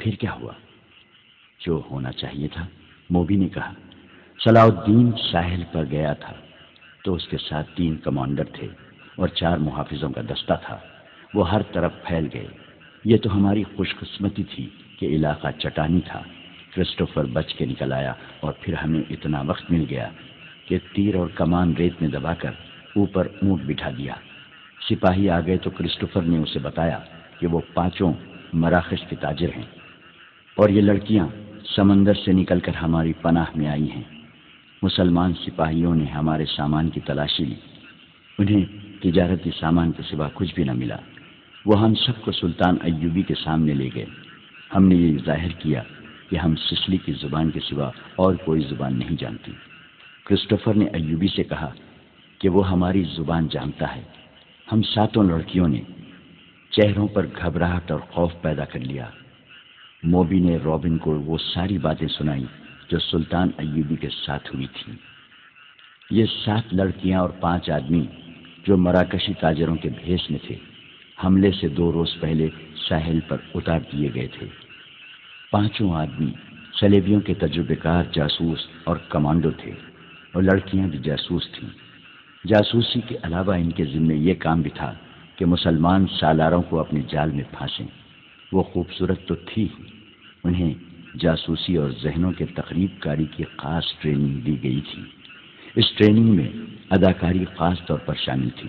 پھر کیا ہوا؟ جو ہونا چاہیے تھا، موبی نے کہا۔ صلاح الدین ساحل پر گیا تھا تو اس کے ساتھ 3 کمانڈر تھے اور 4 محافظوں کا دستہ تھا۔ وہ ہر طرف پھیل گئے۔ یہ تو ہماری خوش قسمتی تھی کہ علاقہ چٹانی تھا۔ کرسٹوفر بچ کے نکل آیا اور پھر ہمیں اتنا وقت مل گیا کہ تیر اور کمان ریت میں دبا کر اوپر اونٹ بٹھا دیا۔ سپاہی آ گئے تو کرسٹوفر نے اسے بتایا کہ وہ 5 مراکش کے تاجر ہیں اور یہ لڑکیاں سمندر سے نکل کر ہماری پناہ میں آئی ہیں۔ مسلمان سپاہیوں نے ہمارے سامان کی تلاشی لی۔ انہیں تجارتی سامان کے سوا کچھ بھی نہ ملا۔ وہ ہم سب کو سلطان ایوبی کے سامنے لے گئے۔ ہم نے یہ ظاہر کیا کہ ہم سسلی کی زبان کے سوا اور کوئی زبان نہیں جانتی۔ کرسٹوفر نے ایوبی سے کہا کہ وہ ہماری زبان جانتا ہے۔ ہم 7 لڑکیوں نے چہروں پر گھبراہٹ اور خوف پیدا کر لیا۔ موبی نے رابن کو وہ ساری باتیں سنائی جو سلطان ایوبی کے ساتھ ہوئی تھی۔ یہ 7 لڑکیاں اور 5 آدمی جو مراکشی تاجروں کے بھیس میں تھے، حملے سے 2 روز پہلے ساحل پر اتار دیے گئے تھے۔ 5 آدمی صلیبیوں کے تجربے کار جاسوس اور کمانڈو تھے اور لڑکیاں بھی جاسوس تھیں۔ جاسوسی کے علاوہ ان کے ذمے یہ کام بھی تھا کہ مسلمان سالاروں کو اپنے جال میں پھانسیں۔ وہ خوبصورت تو تھی، انہیں جاسوسی اور ذہنوں کے تخریب کاری کی خاص ٹریننگ دی گئی تھی۔ اس ٹریننگ میں اداکاری خاص طور پر شامل تھی۔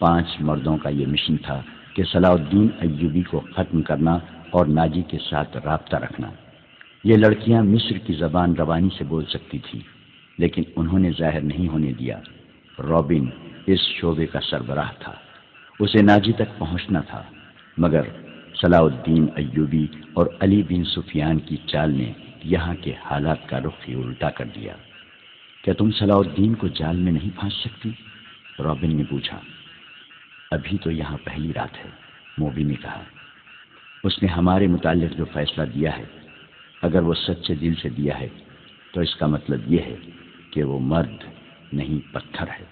5 مردوں کا یہ مشن تھا کہ صلاح الدین ایوبی کو ختم کرنا اور ناجی کے ساتھ رابطہ رکھنا۔ یہ لڑکیاں مصر کی زبان روانی سے بول سکتی تھیں، لیکن انہوں نے ظاہر نہیں ہونے دیا۔ رابن اس شعبے کا سربراہ تھا، اسے ناجی تک پہنچنا تھا، مگر صلاح الدین ایوبی اور علی بن سفیان کی چال نے یہاں کے حالات کا رخ ہی الٹا کر دیا۔ کیا تم صلاح الدین کو جال میں نہیں پھانس سکتی؟ رابن نے پوچھا۔ ابھی تو یہاں پہلی رات ہے، موبی نے کہا۔ اس نے ہمارے متعلق جو فیصلہ دیا ہے، اگر وہ سچے دل سے دیا ہے تو اس کا مطلب یہ ہے کہ وہ مرد نہیں پتھر ہے۔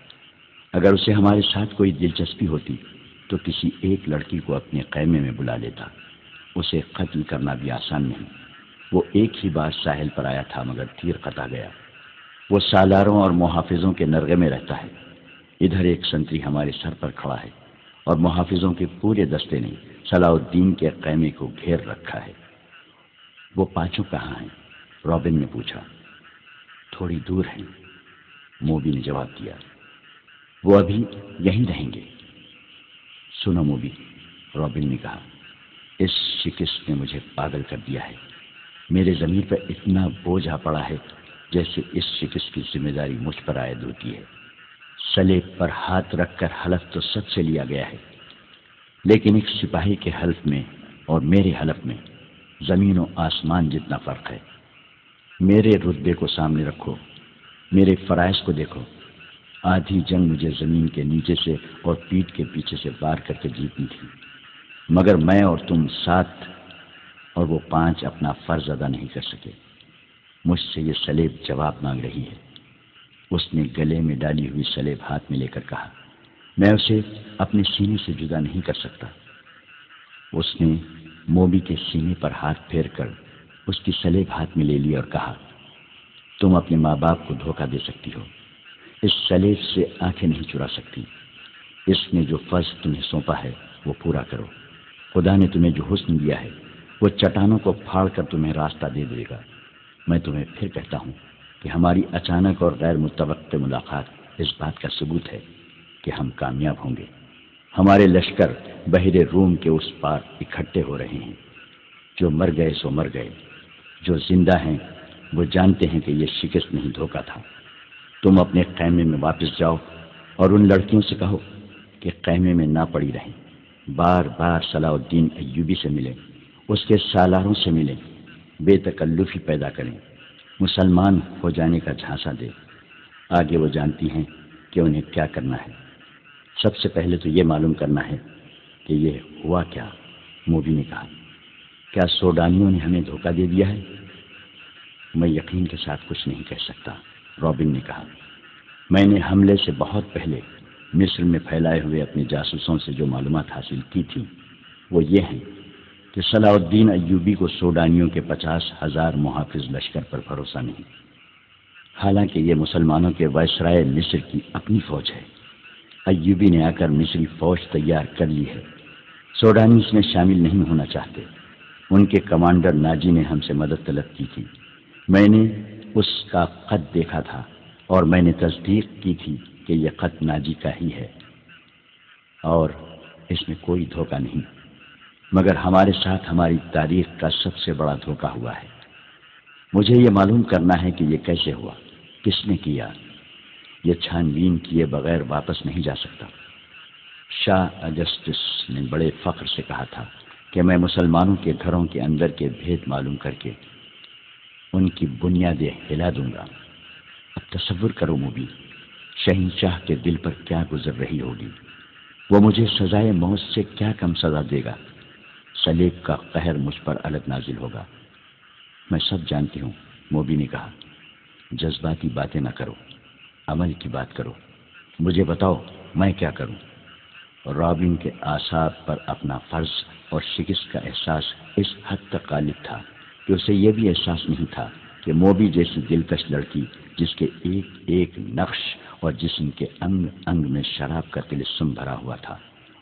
اگر اسے ہمارے ساتھ کوئی دلچسپی ہوتی تو کسی ایک لڑکی کو اپنے خیمے میں بلا لیتا۔ اسے قتل کرنا بھی آسان نہیں۔ وہ ایک ہی بار ساحل پر آیا تھا مگر تیر قطع گیا۔ وہ سالاروں اور محافظوں کے نرغے میں رہتا ہے۔ ادھر ایک سنتری ہمارے سر پر کھڑا ہے اور محافظوں کے پورے دستے نے صلاح الدین کے خیمے کو گھیر رکھا ہے۔ وہ 5 کہاں ہیں؟ رابن نے پوچھا۔ تھوڑی دور ہیں، موبی نے جواب دیا۔ وہ ابھی یہیں رہیں گے۔ سنو موبی، رابن نے کہا، اس شکست نے مجھے پاگل کر دیا ہے۔ میرے ضمیر پر اتنا بوجھ آ پڑا ہے جیسے اس شکست کی ذمہ داری مجھ پر عائد ہوتی ہے۔ سلیب پر ہاتھ رکھ کر حلف تو سب سے لیا گیا ہے، لیکن ایک سپاہی کے حلف میں اور میرے حلف میں زمین و آسمان جتنا فرق ہے۔ میرے رتبے کو سامنے رکھو، میرے فرائض کو دیکھو۔ آدھی جنگ مجھے زمین کے نیچے سے اور پیٹھ کے پیچھے سے پار کر کے جیتنی تھی، مگر میں اور تم 7 اور وہ 5 اپنا فرض ادا نہیں کر سکے۔ مجھ سے یہ سلیب جواب مانگ رہی ہے۔ اس نے گلے میں ڈالی ہوئی سلیب ہاتھ میں لے کر کہا، میں اسے اپنے سینے سے جدا نہیں کر سکتا۔ اس نے موبی کے سینے پر ہاتھ پھیر کر اس کی سلیب ہاتھ میں لے لی اور کہا، تم اپنے ماں باپ کو دھوکہ دے سکتی ہو، اس سلیب سے آنکھیں نہیں چرا سکتی۔ اس نے جو فرض تمہیں سونپا ہے وہ پورا کرو۔ خدا نے تمہیں جو حسن دیا ہے وہ چٹانوں کو پھاڑ کر تمہیں راستہ دے دے گا۔ میں تمہیں پھر کہتا ہوں کہ ہماری اچانک اور غیر متوقع ملاقات اس بات کا ثبوت ہے کہ ہم کامیاب ہوں گے۔ ہمارے لشکر بحر روم کے اس پار اکٹھے ہو رہے ہیں۔ جو مر گئے سو مر گئے، جو زندہ ہیں وہ جانتے ہیں کہ یہ شکست نہیں دھوکہ تھا۔ تم اپنے خیمے میں واپس جاؤ اور ان لڑکیوں سے کہو کہ خیمے میں نہ پڑی رہیں، بار بار صلاح الدین ایوبی سے ملیں، اس کے سالاروں سے ملیں، بے تکلفی پیدا کریں، مسلمان ہو جانے کا جھانسا دے۔ آگے وہ جانتی ہیں کہ انہیں کیا کرنا ہے۔ سب سے پہلے تو یہ معلوم کرنا ہے کہ یہ ہوا کیا۔ موبی نے کہا، کیا سوڈانیوں نے ہمیں دھوکہ دے دیا ہے؟ میں یقین کے ساتھ کچھ نہیں کہہ سکتا، رابن نے کہا۔ میں نے حملے سے بہت پہلے مصر میں پھیلائے ہوئے اپنے جاسوسوں سے جو معلومات حاصل کی تھی وہ یہ ہیں کہ صلاح الدین ایوبی کو سوڈانیوں کے 50,000 محافظ لشکر پر بھروسہ نہیں، حالانکہ یہ مسلمانوں کے وائسرائے مصر کی اپنی فوج ہے۔ ایوبی نے آ کر مصری فوج تیار کر لی ہے، سوڈانی اس میں شامل نہیں ہونا چاہتے۔ ان کے کمانڈر ناجی نے ہم سے مدد طلب کی تھی، میں نے اس کا خط دیکھا تھا اور میں نے تصدیق کی تھی کہ یہ خط ناجی کا ہی ہے اور اس میں کوئی دھوکہ نہیں، مگر ہمارے ساتھ ہماری تاریخ کا سب سے بڑا دھوکہ ہوا ہے۔ مجھے یہ معلوم کرنا ہے کہ یہ کیسے ہوا، کس نے کیا۔ یہ چھان بین کیے بغیر واپس نہیں جا سکتا۔ شاہ اگسٹس نے بڑے فخر سے کہا تھا کہ میں مسلمانوں کے گھروں کے اندر کے بھید معلوم کر کے ان کی بنیادیں ہلا دوں گا۔ اب تصور کرو موبی، شہنشاہ کے دل پر کیا گزر رہی ہوگی۔ وہ مجھے سزائے موت سے کیا کم سزا دے گا۔ صلیب کا قہر مجھ پر الگ نازل ہوگا۔ میں سب جانتی ہوں، موبی نے کہا، جذباتی باتیں نہ کرو، عمل کی بات کرو۔ مجھے بتاؤ میں کیا کروں۔ رابن کے اعصاب پر اپنا فرض اور شکست کا احساس اس حد تک غالب تھا کہ اسے یہ بھی احساس نہیں تھا کہ موبی جیسی دلکش لڑکی جس کے ایک ایک نقش اور جسم کے انگ انگ میں شراب کا تلسم بھرا ہوا تھا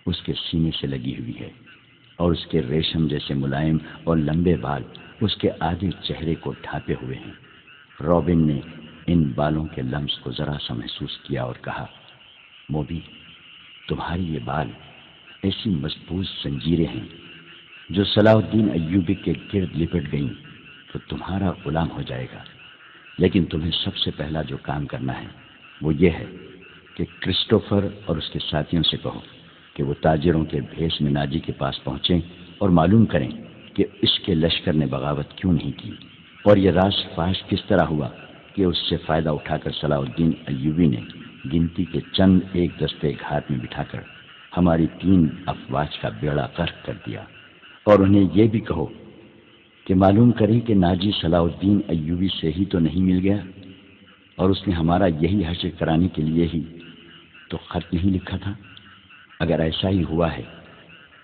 اس کے سینے سے لگی ہوئی ہے، اور اس کے ریشم جیسے ملائم اور لمبے بال اس کے آدھے چہرے کو ڈھانپے ہوئے ہیں۔ رابن نے ان بالوں کے لمس کو ذرا سا محسوس کیا اور کہا، موبی، تمہاری یہ بال ایسی مضبوط زنجیریں ہیں جو صلاح الدین ایوبی کے گرد لپٹ گئیں تو تمہارا غلام ہو جائے گا۔ لیکن تمہیں سب سے پہلا جو کام کرنا ہے وہ یہ ہے کہ کرسٹوفر اور اس کے ساتھیوں سے کہو کہ وہ تاجروں کے بھیس میں ناجی کے پاس پہنچیں اور معلوم کریں کہ اس کے لشکر نے بغاوت کیوں نہیں کی اور یہ راز فاش کس طرح ہوا کہ اس سے فائدہ اٹھا کر صلاح الدین ایوبی نے گنتی کے چند ایک دستے گھاٹ میں بٹھا کر ہماری 3 افواج کا بیڑا غرق کر دیا۔ اور انہیں یہ بھی کہو کہ معلوم کریں کہ ناجی صلاح الدین ایوبی سے ہی تو نہیں مل گیا اور اس نے ہمارا یہی حشر کرانے کے لیے ہی تو خط نہیں لکھا تھا۔ اگر ایسا ہی ہوا ہے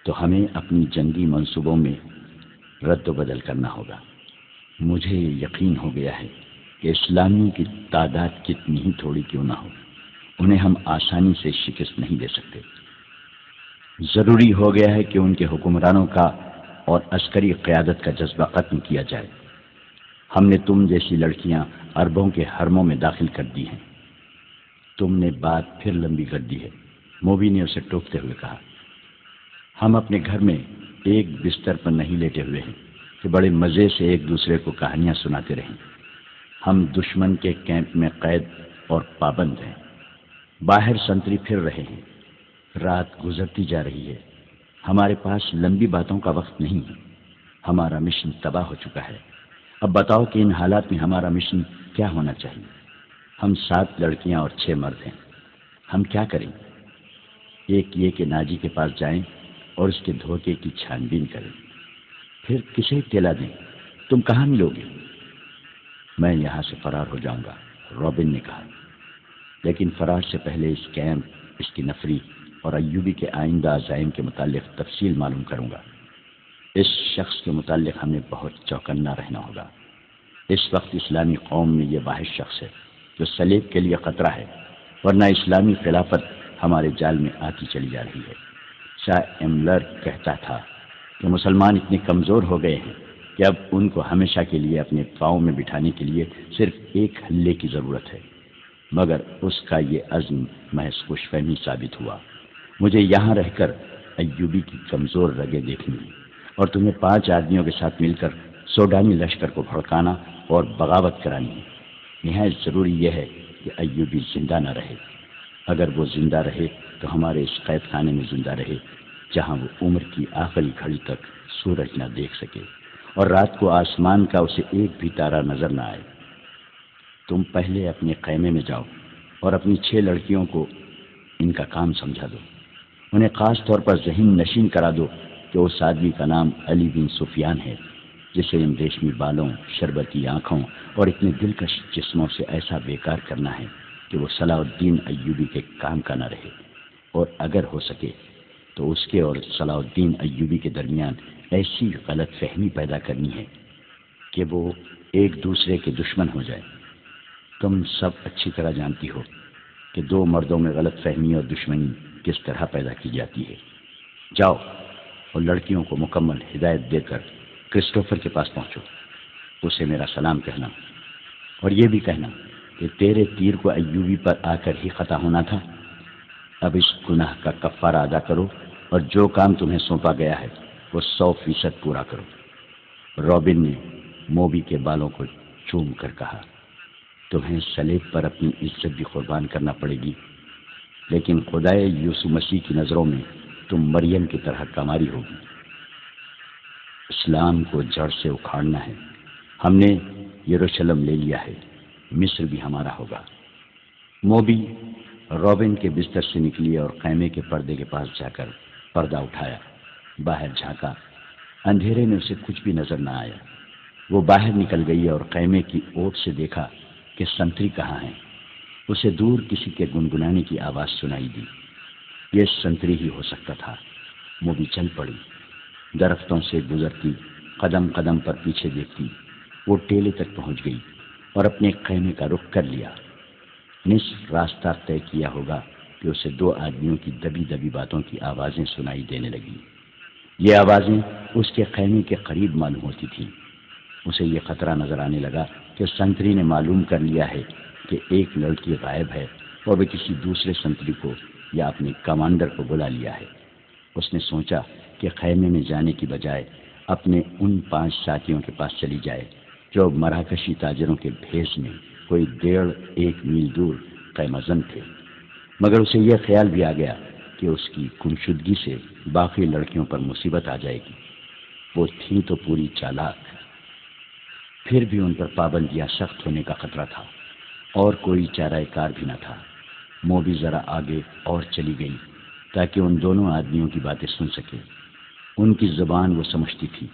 تو ہمیں اپنی جنگی منصوبوں میں رد و بدل کرنا ہوگا۔ مجھے یہ یقین ہو گیا ہے کہ اسلامیوں کی تعداد کتنی ہی تھوڑی کیوں نہ ہو، انہیں ہم آسانی سے شکست نہیں دے سکتے۔ ضروری ہو گیا ہے کہ ان کے حکمرانوں کا اور عسکری قیادت کا جذبہ ختم کیا جائے۔ ہم نے تم جیسی لڑکیاں عربوں کے حرموں میں داخل کر دی ہیں۔ تم نے بات پھر لمبی کر دی ہے، موبی نے اسے ٹوکتے ہوئے کہا۔ ہم اپنے گھر میں ایک بستر پر نہیں لیٹے ہوئے ہیں کہ بڑے مزے سے ایک دوسرے کو کہانیاں سناتے رہیں۔ ہم دشمن کے کیمپ میں قید اور پابند ہیں، باہر سنتری پھر رہے ہیں، رات گزرتی جا رہی ہے، ہمارے پاس لمبی باتوں کا وقت نہیں ہے، ہمارا مشن تباہ ہو چکا ہے۔ اب بتاؤ کہ ان حالات میں ہمارا مشن کیا ہونا چاہیے۔ ہم 7 لڑکیاں اور 6 مرد ہیں، ہم کیا کریں؟ ایک یہ کہ ناجی کے پاس جائیں اور اس کے دھوکے کی چھان بین کریں، پھر کسے اطلاع دیں؟ تم کہاں ملو گے؟ میں یہاں سے فرار ہو جاؤں گا، رابن نے کہا، لیکن فرار سے پہلے اس کیمپ، اس کی نفری اور ایوبی کے آئندہ عزائم کے متعلق تفصیل معلوم کروں گا۔ اس شخص کے متعلق ہمیں بہت چوکنا رہنا ہوگا۔ اس وقت اسلامی قوم میں یہ واحد شخص ہے جو صلیب کے لیے خطرہ ہے، ورنہ اسلامی خلافت ہمارے جال میں آتی چلی جا رہی ہے۔ شاہ ایملر کہتا تھا کہ مسلمان اتنے کمزور ہو گئے ہیں کہ اب ان کو ہمیشہ کے لیے اپنے پاؤں میں بٹھانے کے لیے صرف ایک ہلے کی ضرورت ہے، مگر اس کا یہ عزم محض خوش فہمی ثابت ہوا۔ مجھے یہاں رہ کر ایوبی کی کمزور رگیں دیکھنی ہے اور تمہیں 5 آدمیوں کے ساتھ مل کر سوڈانی لشکر کو بھڑکانا اور بغاوت کرانی ہے۔ نہایت ضروری یہ ہے کہ ایوبی زندہ نہ رہے۔ اگر وہ زندہ رہے تو ہمارے اس قید خانے میں زندہ رہے جہاں وہ عمر کی آخری گھڑی تک سورج نہ دیکھ سکے اور رات کو آسمان کا اسے ایک بھی تارا نظر نہ آئے۔ تم پہلے اپنے خیمے میں جاؤ اور اپنی 6 لڑکیوں کو ان کا کام سمجھا دو۔ انہیں خاص طور پر ذہن نشین کرا دو کہ اس آدمی کا نام علی بن سفیان ہے جسے ان ریشمی بالوں، شربتی آنکھوں اور اتنے دلکش جسموں سے ایسا بیکار کرنا ہے کہ وہ صلاح الدین ایوبی کے کام کا نہ رہے، اور اگر ہو سکے تو اس کے اور صلاح الدین ایوبی کے درمیان ایسی غلط فہمی پیدا کرنی ہے کہ وہ ایک دوسرے کے دشمن ہو جائے۔ تم سب اچھی طرح جانتی ہو کہ دو مردوں میں غلط فہمی اور دشمنی کس طرح پیدا کی جاتی ہے۔ جاؤ اور لڑکیوں کو مکمل ہدایت دے کر کرسٹوفر کے پاس پہنچو، اسے میرا سلام کہنا، اور یہ بھی کہنا کہ تیرے تیر کو ایوبی پر آ کر ہی خطا ہونا تھا۔ اب اس گناہ کا کفارہ ادا کرو اور جو کام تمہیں سونپا گیا ہے وہ 100% پورا کرو۔ رابن نے موبی کے بالوں کو چوم کر کہا، تمہیں صلیب پر اپنی عزت بھی قربان کرنا پڑے گی، لیکن خدائے یسوع مسیح کی نظروں میں تم مریم کی طرح کماری ہوگی۔ اسلام کو جڑ سے اکھاڑنا ہے۔ ہم نے یروشلم لے لیا ہے، مصر بھی ہمارا ہوگا۔ موبی رابن کے بستر سے نکلی اور خیمے کے پردے کے پاس جا کر پردہ اٹھایا، باہر جھانکا۔ اندھیرے میں اسے کچھ بھی نظر نہ آیا۔ وہ باہر نکل گئی اور خیمے کی اوٹ سے دیکھا کہ سنتری کہاں ہے۔ اسے دور کسی کے گنگنانے کی آواز سنائی دی۔ یہ سنتری ہی ہو سکتا تھا۔ موبی چل پڑی، درختوں سے گزرتی، قدم قدم پر پیچھے دیکھتی۔ وہ ٹیلے تک پہنچ گئی اور اپنے خیمے کا رخ کر لیا۔ نصف راستہ طے کیا ہوگا کہ اسے دو آدمیوں کی دبی دبی باتوں کی آوازیں سنائی دینے لگی۔ یہ آوازیں اس کے خیمے کے قریب معلوم ہوتی تھیں۔ اسے یہ خطرہ نظر آنے لگا کہ سنتری نے معلوم کر لیا ہے کہ ایک لڑکی غائب ہے اور وہ کسی دوسرے سنتری کو یا اپنے کمانڈر کو بلا لیا ہے۔ اس نے سوچا کہ خیمے میں جانے کی بجائے اپنے ان 5 ساتھیوں کے پاس چلی جائے جو مراکشی تاجروں کے بھیس میں کوئی 1.5 میل دور خیمہ زن تھے۔ مگر اسے یہ خیال بھی آ گیا کہ اس کی گمشدگی سے باقی لڑکیوں پر مصیبت آ جائے گی۔ وہ تھی تو پوری چالاک، پھر بھی ان پر پابندیاں سخت ہونے کا خطرہ تھا اور کوئی چارہ کار بھی نہ تھا۔ موبی ذرا آگے اور چلی گئی تاکہ ان دونوں آدمیوں کی باتیں سن سکے۔ ان کی زبان وہ سمجھتی تھی۔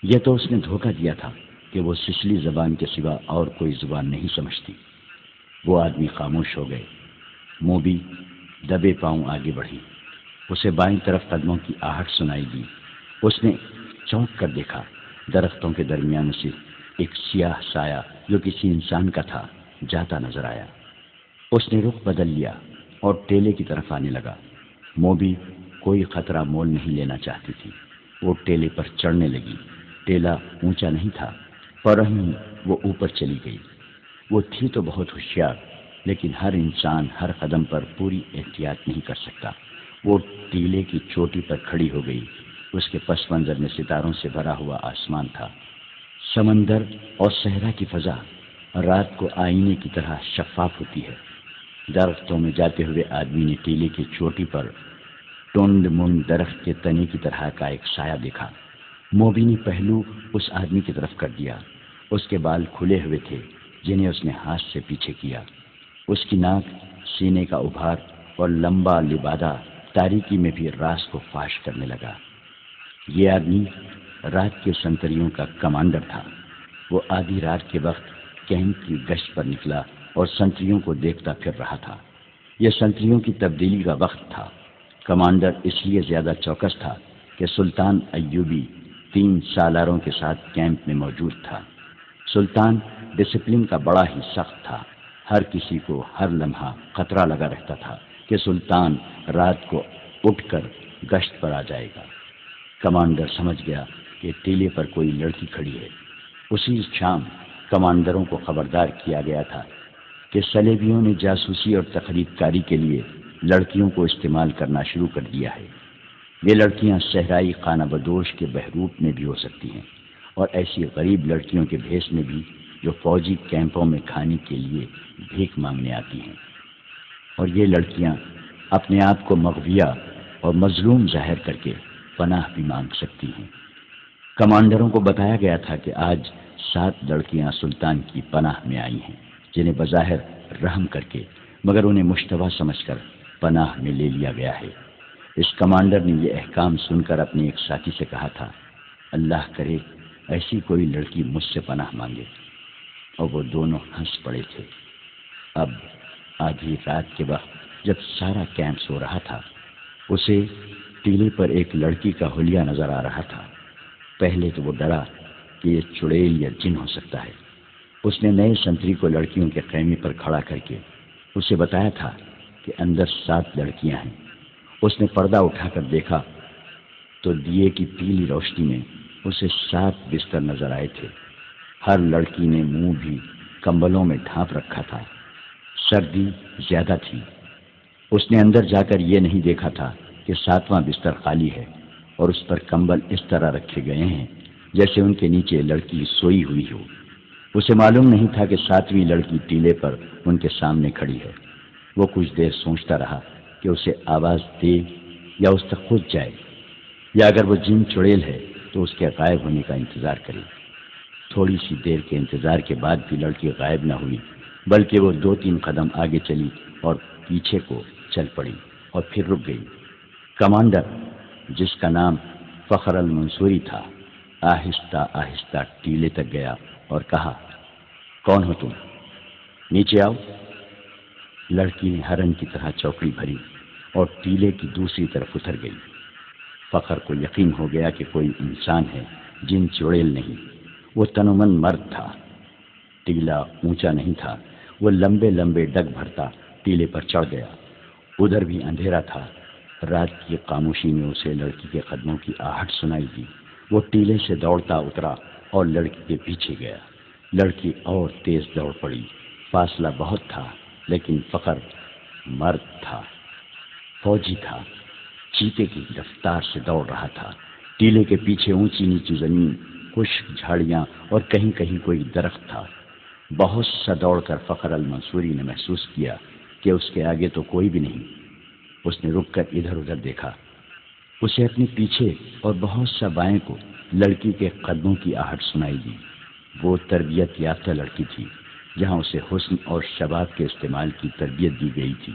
یہ تو اس نے دھوکہ دیا تھا کہ وہ سسلی زبان کے سوا اور کوئی زبان نہیں سمجھتی۔ وہ آدمی خاموش ہو گئے۔ موبی دبے پاؤں آگے بڑھی۔ اسے بائیں طرف قدموں کی آہٹ سنائی دی۔ اس نے چونک کر دیکھا، درختوں کے درمیان سے ایک سیاہ سایہ جو کسی انسان کا تھا جاتا نظر آیا۔ اس نے رخ بدل لیا اور ٹیلے کی طرف آنے لگا۔ موبی کوئی خطرہ مول نہیں لینا چاہتی تھی۔ وہ ٹیلے پر چڑھنے لگی۔ ٹیلا اونچا نہیں تھا، پر ہی وہ اوپر چلی گئی۔ وہ تھی تو بہت ہوشیار، لیکن ہر انسان ہر قدم پر پوری احتیاط نہیں کر سکتا۔ وہ ٹیلے کی چوٹی پر کھڑی ہو گئی۔ اس کے پس منظر میں ستاروں سے بھرا ہوا آسمان تھا۔ سمندر اور صحرا کی فضا رات کو آئینے کی طرح شفاف ہوتی ہے۔ درختوں میں جاتے ہوئے آدمی نے ٹیلے کی چوٹی پر ٹونڈ منڈ درخت کے تنے کی طرح کا ایک سایہ دیکھا۔ موبی نے پہلو اس آدمی کی طرف کر دیا۔ اس کے بال کھلے ہوئے تھے جنہیں اس نے ہاتھ سے پیچھے کیا۔ اس کی ناک، سینے کا ابھار اور لمبا لبادہ تاریکی میں بھی راز کو فاش کرنے لگا۔ یہ آدمی رات کے سنتریوں کا کمانڈر تھا۔ وہ آدھی رات کے وقت کیمپ کی گشت پر نکلا اور سنتریوں کو دیکھتا پھر رہا تھا۔ یہ سنتریوں کی تبدیلی کا وقت تھا۔ کمانڈر اس لیے زیادہ چوکس تھا کہ سلطان ایوبی 3 سالاروں کے ساتھ کیمپ میں موجود تھا۔ سلطان ڈسپلن کا بڑا ہی سخت تھا۔ ہر کسی کو ہر لمحہ خطرہ لگا رہتا تھا کہ سلطان رات کو اٹھ کر گشت پر آ جائے گا۔ کمانڈر سمجھ گیا کہ ٹیلے پر کوئی لڑکی کھڑی ہے۔ اسی شام کمانڈروں کو خبردار کیا گیا تھا کہ صلیبیوں نے جاسوسی اور تخریب کاری کے لیے لڑکیوں کو استعمال کرنا شروع کر دیا ہے۔ یہ لڑکیاں صحرائی خانہ بدوش کے بہروپ میں بھی ہو سکتی ہیں اور ایسی غریب لڑکیوں کے بھیس میں بھی جو فوجی کیمپوں میں کھانے کے لیے بھیک مانگنے آتی ہیں، اور یہ لڑکیاں اپنے آپ کو مغویہ اور مظلوم ظاہر کر کے پناہ بھی مانگ سکتی ہیں۔ کمانڈروں کو بتایا گیا تھا کہ آج 7 لڑکیاں سلطان کی پناہ میں آئی ہیں جنہیں بظاہر رحم کر کے مگر انہیں مشتبہ سمجھ کر پناہ میں لے لیا گیا ہے۔ اس کمانڈر نے یہ احکام سن کر اپنے ایک ساتھی سے کہا تھا، اللہ کرے ایسی کوئی لڑکی مجھ سے پناہ مانگے، اور وہ دونوں ہنس پڑے تھے۔ اب آدھی رات کے وقت جب سارا کیمپ سو رہا تھا، اسے ٹیلے پر ایک لڑکی کا حلیہ نظر آ رہا تھا۔ پہلے تو وہ ڈرا کہ یہ چڑیل یا جن ہو سکتا ہے۔ اس نے نئے سنتری کو لڑکیوں کے خیمے پر کھڑا کر کے اسے بتایا تھا کہ اندر 7 لڑکیاں ہیں۔ اس نے پردہ اٹھا کر دیکھا تو دیے کی پیلی روشنی میں اسے 7 بستر نظر آئے تھے۔ ہر لڑکی نے منہ بھی کمبلوں میں ڈھانپ رکھا تھا۔ سردی زیادہ تھی۔ اس نے اندر جا کر یہ نہیں دیکھا تھا کہ 7واں بستر خالی ہے اور اس پر کمبل اس طرح رکھے گئے ہیں جیسے ان کے نیچے لڑکی سوئی ہوئی ہو۔ اسے معلوم نہیں تھا کہ 7ویں لڑکی ٹیلے پر ان کے سامنے کھڑی ہے۔ وہ کچھ دیر سوچتا رہا کہ اسے آواز دے یا اس تک خود جائے، یا اگر وہ جن چڑیل ہے تو اس کے غائب ہونے کا انتظار کرے۔ تھوڑی سی دیر کے انتظار کے بعد بھی لڑکی غائب نہ ہوئی، بلکہ وہ 2-3 قدم آگے چلی اور پیچھے کو چل پڑی اور پھر رک گئی۔ کمانڈر، جس کا نام فخر المنصوری تھا، آہستہ آہستہ ٹیلے تک گیا اور کہا، کون ہو تم؟ نیچے آؤ۔ لڑکی نے ہرن کی طرح چوکڑی بھری اور ٹیلے کی دوسری طرف اتر گئی۔ فخر کو یقین ہو گیا کہ کوئی انسان ہے، جن چڑیل نہیں۔ وہ تنومن مرد تھا۔ ٹیلا اونچا نہیں تھا۔ وہ لمبے لمبے ڈگ بھرتا ٹیلے پر چڑھ گیا۔ ادھر بھی اندھیرا تھا۔ رات کی خاموشی میں اسے لڑکی کے قدموں کی آہٹ سنائی دی۔ وہ ٹیلے سے دوڑتا اترا اور لڑکی کے پیچھے گیا۔ لڑکی اور تیز دوڑ پڑی۔ فاصلہ بہت تھا، لیکن فخر مرد تھا، فوجی تھا، چیتے کی رفتار سے دوڑ رہا تھا۔ ٹیلے کے پیچھے اونچی نیچی زمین، خشک جھاڑیاں اور کہیں کہیں کوئی درخت تھا۔ بہت سا دوڑ کر فخر المنصوری نے محسوس کیا کہ اس کے آگے تو کوئی بھی نہیں۔ اس نے رک کر ادھر ادھر دیکھا۔ اسے اپنے پیچھے اور بہت سا بائیں کو لڑکی کے قدموں کی آہٹ سنائی دی۔ وہ تربیت یافتہ لڑکی تھی۔ جہاں اسے حسن اور شباب کے استعمال کی تربیت دی گئی تھی،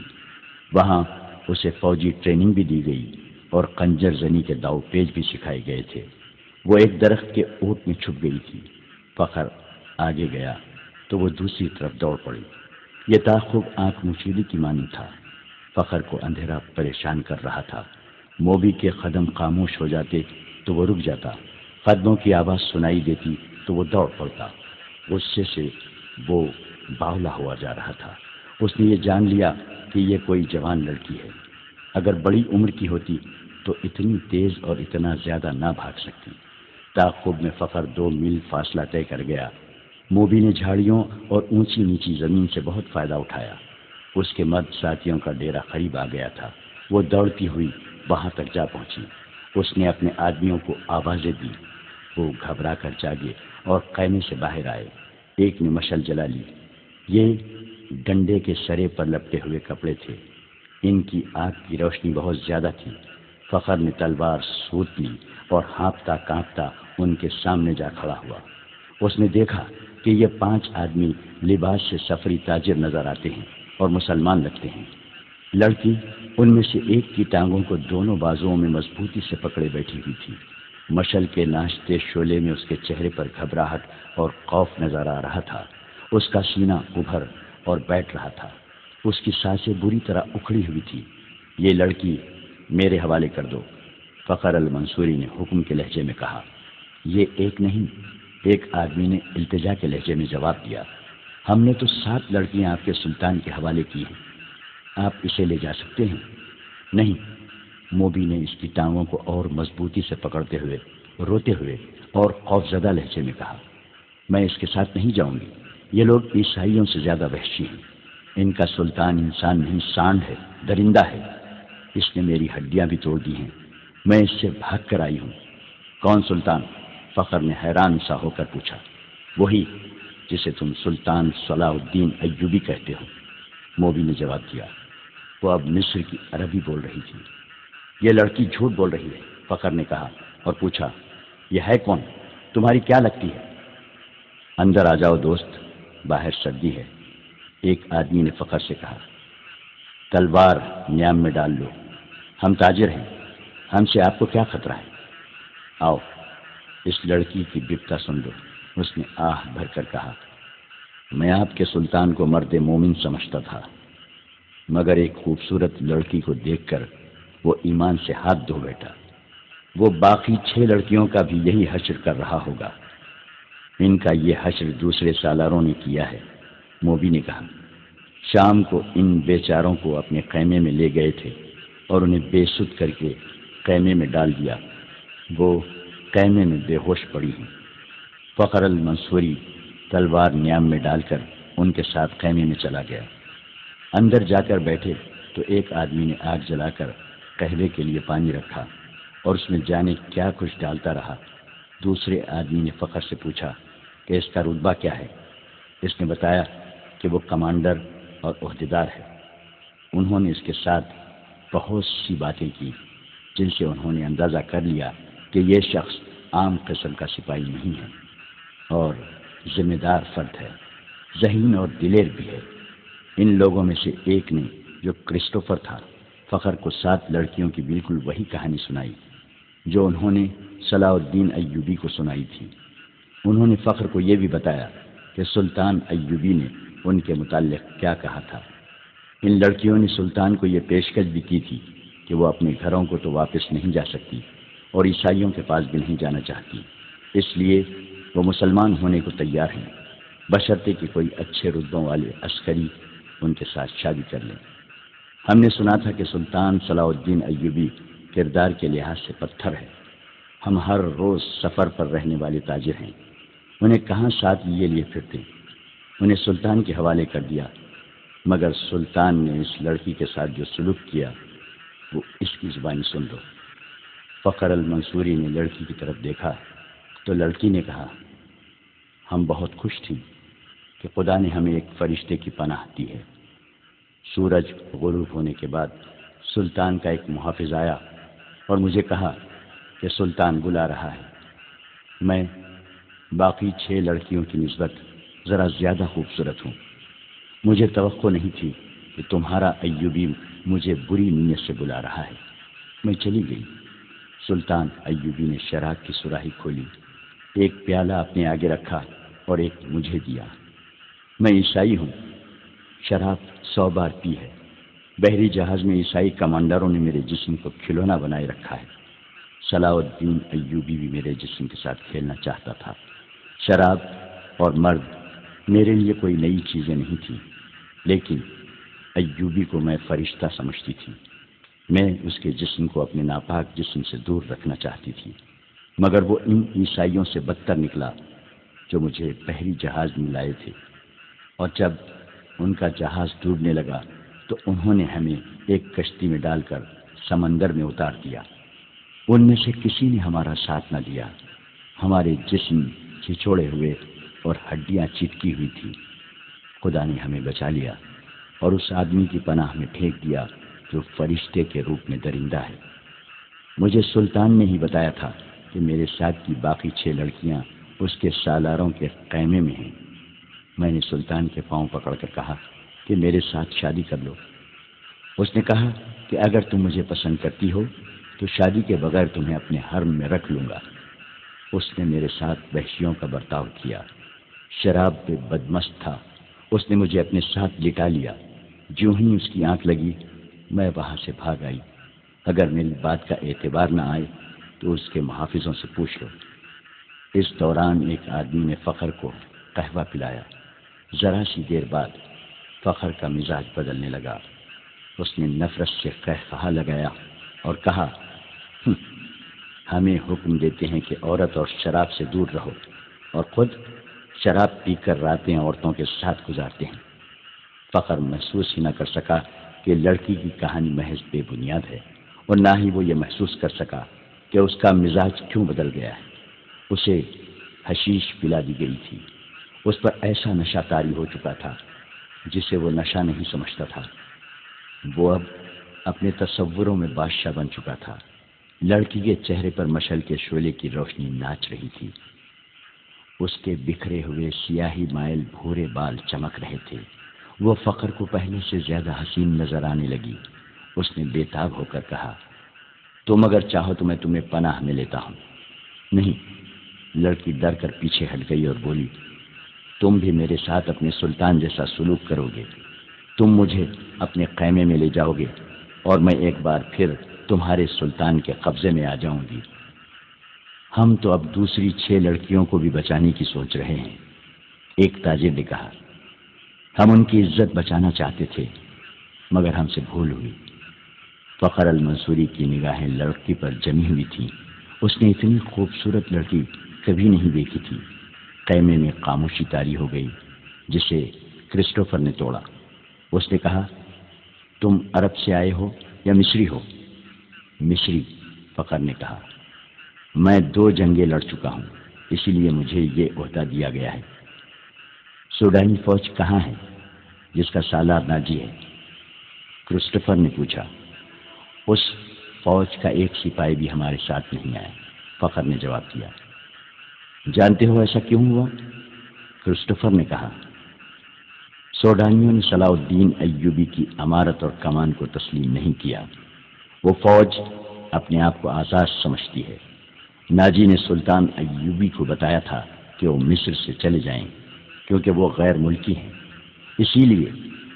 وہاں اسے فوجی ٹریننگ بھی دی گئی اور خنجر زنی کے داؤ پیچ بھی سکھائے گئے تھے۔ وہ ایک درخت کے اوٹ میں چھپ گئی تھی۔ فخر آگے گیا تو وہ دوسری طرف دوڑ پڑی۔ یہ تعاقب آنکھ مچیلی کی مانی تھا۔ فخر کو اندھیرا پریشان کر رہا تھا۔ موبی کے قدم خاموش ہو جاتے تو وہ رک جاتا، قدموں کی آواز سنائی دیتی تو وہ دوڑ پڑتا۔ غصے سے وہ باولا ہوا جا رہا تھا۔ اس نے یہ جان لیا کہ یہ کوئی جوان لڑکی ہے۔ اگر بڑی عمر کی ہوتی تو اتنی تیز اور اتنا زیادہ نہ بھاگ سکتی۔ تعاقب میں فخر 2 میل فاصلہ طے کر گیا۔ موبی نے جھاڑیوں اور اونچی نیچی زمین سے بہت فائدہ اٹھایا۔ اس کے مرد ساتھیوں کا ڈیرا قریب آ گیا تھا۔ وہ دوڑتی ہوئی وہاں تک جا پہنچی۔ اس نے اپنے آدمیوں کو آوازیں دی۔ وہ گھبرا کر جاگے اور خیمے سے باہر آئے۔ ایک نے مشعل جلا لی۔ یہ ڈنڈے کے سرے پر لپٹے ہوئے کپڑے تھے۔ ان کی آگ کی روشنی بہت زیادہ تھی۔ فخر نے تلوار سوت لی اور ہانپتا کانپتا ان کے سامنے جا کھڑا ہوا۔ اس نے دیکھا کہ یہ 5 آدمی لباس سے سفری تاجر نظر آتے ہیں اور مسلمان لگتے ہیں۔ لڑکی ان میں سے ایک کی ٹانگوں کو دونوں بازوؤں میں مضبوطی سے پکڑے بیٹھی ہوئی تھی۔ مشعل کے ناشتے شعلے میں اس کے چہرے پر گھبراہٹ اور خوف نظر آ رہا تھا۔ اس کا سینہ ابھر اور بیٹھ رہا تھا۔ اس کی سانسیں بری طرح اکھڑی ہوئی تھی۔ یہ لڑکی میرے حوالے کر دو، فخر المنصوری نے حکم کے لہجے میں کہا۔ یہ ایک نہیں، ایک آدمی نے التجا کے لہجے میں جواب دیا۔ ہم نے تو 7 لڑکیاں آپ کے سلطان کے حوالے کی ہیں، آپ اسے لے جا سکتے ہیں؟ نہیں، موبی نے اس کی ٹانگوں کو اور مضبوطی سے پکڑتے ہوئے، روتے ہوئے اور خوفزدہ لہجے میں کہا، میں اس کے ساتھ نہیں جاؤں گی۔ یہ لوگ عیسائیوں سے زیادہ وحشی ہیں۔ ان کا سلطان انسان نہیں، سانڈ ہے، درندہ ہے۔ اس نے میری ہڈیاں بھی توڑ دی ہیں۔ میں اس سے بھاگ کر آئی ہوں۔ کون سلطان؟ فخر نے حیران سا ہو کر پوچھا۔ وہی جسے تم سلطان صلاح الدین ایوبی کہتے ہو، موبی نے جواب دیا۔ وہ اب مصر کی عربی بول رہی تھی۔ یہ لڑکی جھوٹ بول رہی ہے، فخر نے کہا اور پوچھا، یہ ہے کون؟ تمہاری کیا لگتی ہے؟ اندر آ جاؤ دوست، باہر سردی ہے، ایک آدمی نے فخر سے کہا۔ تلوار نیام میں ڈال لو، ہم تاجر ہیں، ہم سے آپ کو کیا خطرہ ہے؟ آؤ، اس لڑکی کی بپتا سن لو۔ اس نے آہ بھر کر کہا، میں آپ کے سلطان کو مرد مومن سمجھتا تھا، مگر ایک خوبصورت لڑکی کو دیکھ کر وہ ایمان سے ہاتھ دھو بیٹھا۔ وہ باقی 6 لڑکیوں کا بھی یہی حشر کر رہا ہوگا۔ ان کا یہ حشر دوسرے سالاروں نے کیا ہے۔ موبی نے کہا، شام کو ان بیچاروں کو اپنے خیمے میں لے گئے تھے اور انہیں بے سود کر کے خیمے میں ڈال دیا۔ وہ خیمے میں بے ہوش پڑی ہیں۔ فخر المنصوری تلوار نیام میں ڈال کر ان کے ساتھ خیمے میں چلا گیا۔ اندر جا کر بیٹھے تو ایک آدمی نے آگ جلا کر قہوے کے لیے پانی رکھا اور اس میں جانے کیا کچھ ڈالتا رہا۔ دوسرے آدمی نے فخر سے پوچھا کہ اس کا رتبہ کیا ہے؟ اس نے بتایا کہ وہ کمانڈر اور عہدیدار ہے۔ انہوں نے اس کے ساتھ بہت سی باتیں کی جن سے انہوں نے اندازہ کر لیا کہ یہ شخص عام قسم کا سپاہی نہیں ہے اور ذمہ دار فرد ہے، ذہین اور دلیر بھی ہے۔ ان لوگوں میں سے ایک نے، جو کرسٹوفر تھا، فخر کو 7 لڑکیوں کی بالکل وہی کہانی سنائی جو انہوں نے صلاح الدین ایوبی کو سنائی تھی۔ انہوں نے فخر کو یہ بھی بتایا کہ سلطان ایوبی نے ان کے متعلق کیا کہا تھا۔ ان لڑکیوں نے سلطان کو یہ پیشکش بھی کی تھی کہ وہ اپنے گھروں کو تو واپس نہیں جا سکتی اور عیسائیوں کے پاس بھی نہیں جانا چاہتی، اس لیے وہ مسلمان ہونے کو تیار ہیں، بشرطے کہ کوئی اچھے رتبوں والے عسکری ان کے ساتھ شادی کر لیں۔ ہم نے سنا تھا کہ سلطان صلاح الدین ایوبی کردار کے لحاظ سے پتھر ہے۔ ہم ہر روز سفر پر رہنے والے تاجر ہیں، انہیں کہاں ساتھ لیے پھرتے۔ انہیں سلطان کے حوالے کر دیا، مگر سلطان نے اس لڑکی کے ساتھ جو سلوک کیا وہ اس کی زبانی سن لو۔ فخر المنصوری نے لڑکی کی طرف دیکھا تو لڑکی نے کہا، ہم بہت خوش تھیں کہ خدا نے ہمیں ایک فرشتے کی پناہ دی ہے۔ سورج غروب ہونے کے بعد سلطان کا ایک محافظ آیا اور مجھے کہا کہ سلطان بلا رہا ہے۔ میں باقی 6 لڑکیوں کی نسبت ذرا زیادہ خوبصورت ہوں۔ مجھے توقع نہیں تھی کہ تمہارا ایوبی مجھے بری نیت سے بلا رہا ہے۔ میں چلی گئی۔ سلطان ایوبی نے شراب کی سراہی کھولی، ایک پیالہ اپنے آگے رکھا اور ایک مجھے دیا۔ میں عیسائی ہوں، شراب 100 بار پی ہے۔ بحری جہاز میں عیسائی کمانڈروں نے میرے جسم کو کھلونا بنائے رکھا ہے۔ صلاح الدین ایوبی بھی میرے جسم کے ساتھ کھیلنا چاہتا تھا۔ شراب اور مرد میرے لیے کوئی نئی چیزیں نہیں تھیں، لیکن ایوبی کو میں فرشتہ سمجھتی تھی۔ میں اس کے جسم کو اپنے ناپاک جسم سے دور رکھنا چاہتی تھی، مگر وہ ان عیسائیوں سے بدتر نکلا جو مجھے بحری جہاز میں لائے تھے، اور جب ان کا جہاز ڈوبنے لگا تو انہوں نے ہمیں ایک کشتی میں ڈال کر سمندر میں اتار دیا۔ ان میں سے کسی نے ہمارا ساتھ نہ دیا۔ ہمارے جسم چھچوڑے ہوئے اور ہڈیاں چپکی ہوئی تھی۔ خدا نے ہمیں بچا لیا اور اس آدمی کی پناہ میں پھینک دیا جو فرشتے کے روپ میں درندہ ہے۔ مجھے سلطان نے ہی بتایا تھا کہ میرے ساتھ کی باقی 6 لڑکیاں اس کے سالاروں کے خیمے میں ہیں۔ میں نے سلطان کے پاؤں پکڑ کر کہا کہ میرے ساتھ شادی کر لو۔ اس نے کہا کہ اگر تم مجھے پسند کرتی ہو تو شادی کے بغیر تمہیں اپنے حرم میں رکھ لوں گا۔ اس نے میرے ساتھ وحشیوں کا برتاؤ کیا۔ شراب پہ بدمست تھا۔ اس نے مجھے اپنے ساتھ لٹا لیا۔ جو ہی اس کی آنکھ لگی میں وہاں سے بھاگ آئی۔ اگر میری بات کا اعتبار نہ آئے تو اس کے محافظوں سے پوچھ لو۔ اس دوران ایک آدمی نے فخر کو قہوہ پلایا۔ ذرا سی دیر بعد فخر کا مزاج بدلنے لگا۔ اس نے نفرت سے قہقہا لگایا اور کہا، ہمیں حکم دیتے ہیں کہ عورت اور شراب سے دور رہو، اور خود شراب پی کر راتیں عورتوں کے ساتھ گزارتے ہیں۔ فخر محسوس ہی نہ کر سکا کہ لڑکی کی کہانی محض بے بنیاد ہے، اور نہ ہی وہ یہ محسوس کر سکا کہ اس کا مزاج کیوں بدل گیا ہے۔ اسے حشیش پلا دی گئی تھی۔ اس پر ایسا نشہ طاری ہو چکا تھا جسے وہ نشہ نہیں سمجھتا تھا۔ وہ اب اپنے تصوروں میں بادشاہ بن چکا تھا۔ لڑکی کے چہرے پر مشعل کے شعلے کی روشنی ناچ رہی تھی۔ اس کے بکھرے ہوئے سیاہی مائل بھورے بال چمک رہے تھے۔ وہ فخر کو پہلے سے زیادہ حسین نظر آنے لگی۔ اس نے بے تاب ہو کر کہا، تم اگر چاہو تو میں تمہیں پناہ میں لیتا ہوں۔ نہیں، لڑکی ڈر کر پیچھے ہٹ گئی اور بولی، تم بھی میرے ساتھ اپنے سلطان جیسا سلوک کرو گے۔ تم مجھے اپنے خیمے میں لے جاؤ گے اور میں ایک بار پھر تمہارے سلطان کے قبضے میں آ جاؤں گی۔ ہم تو اب دوسری 6 لڑکیوں کو بھی بچانے کی سوچ رہے ہیں، ایک تاجر نے کہا۔ ہم ان کی عزت بچانا چاہتے تھے مگر ہم سے بھول ہوئی۔ فخر المنصوری کی نگاہیں لڑکی پر جمی ہوئی تھیں۔ اس نے اتنی خوبصورت لڑکی کبھی نہیں دیکھی تھی۔ خیمے میں خاموشی طاری ہو گئی جسے کرسٹوفر نے توڑا۔ اس نے کہا، تم عرب سے آئے ہو یا مصری ہو؟ مصری، فخر نے کہا۔ میں 2 جنگیں لڑ چکا ہوں، اسی لیے مجھے یہ عہدہ دیا گیا ہے۔ سوڈانی فوج کہاں ہے جس کا سالار ناجی ہے؟ کرسٹوفر نے پوچھا۔ اس فوج کا ایک سپاہی بھی ہمارے ساتھ نہیں آیا، فخر نے جواب دیا۔ جانتے ہو ایسا کیوں ہوا؟ کرسٹوفر نے کہا۔ سوڈانیوں نے صلاح الدین ایوبی کی امارت اور کمان کو تسلیم نہیں کیا۔ وہ فوج اپنے آپ کو آزاد سمجھتی ہے۔ ناجی نے سلطان ایوبی کو بتایا تھا کہ وہ مصر سے چلے جائیں کیونکہ وہ غیر ملکی ہیں۔ اسی لیے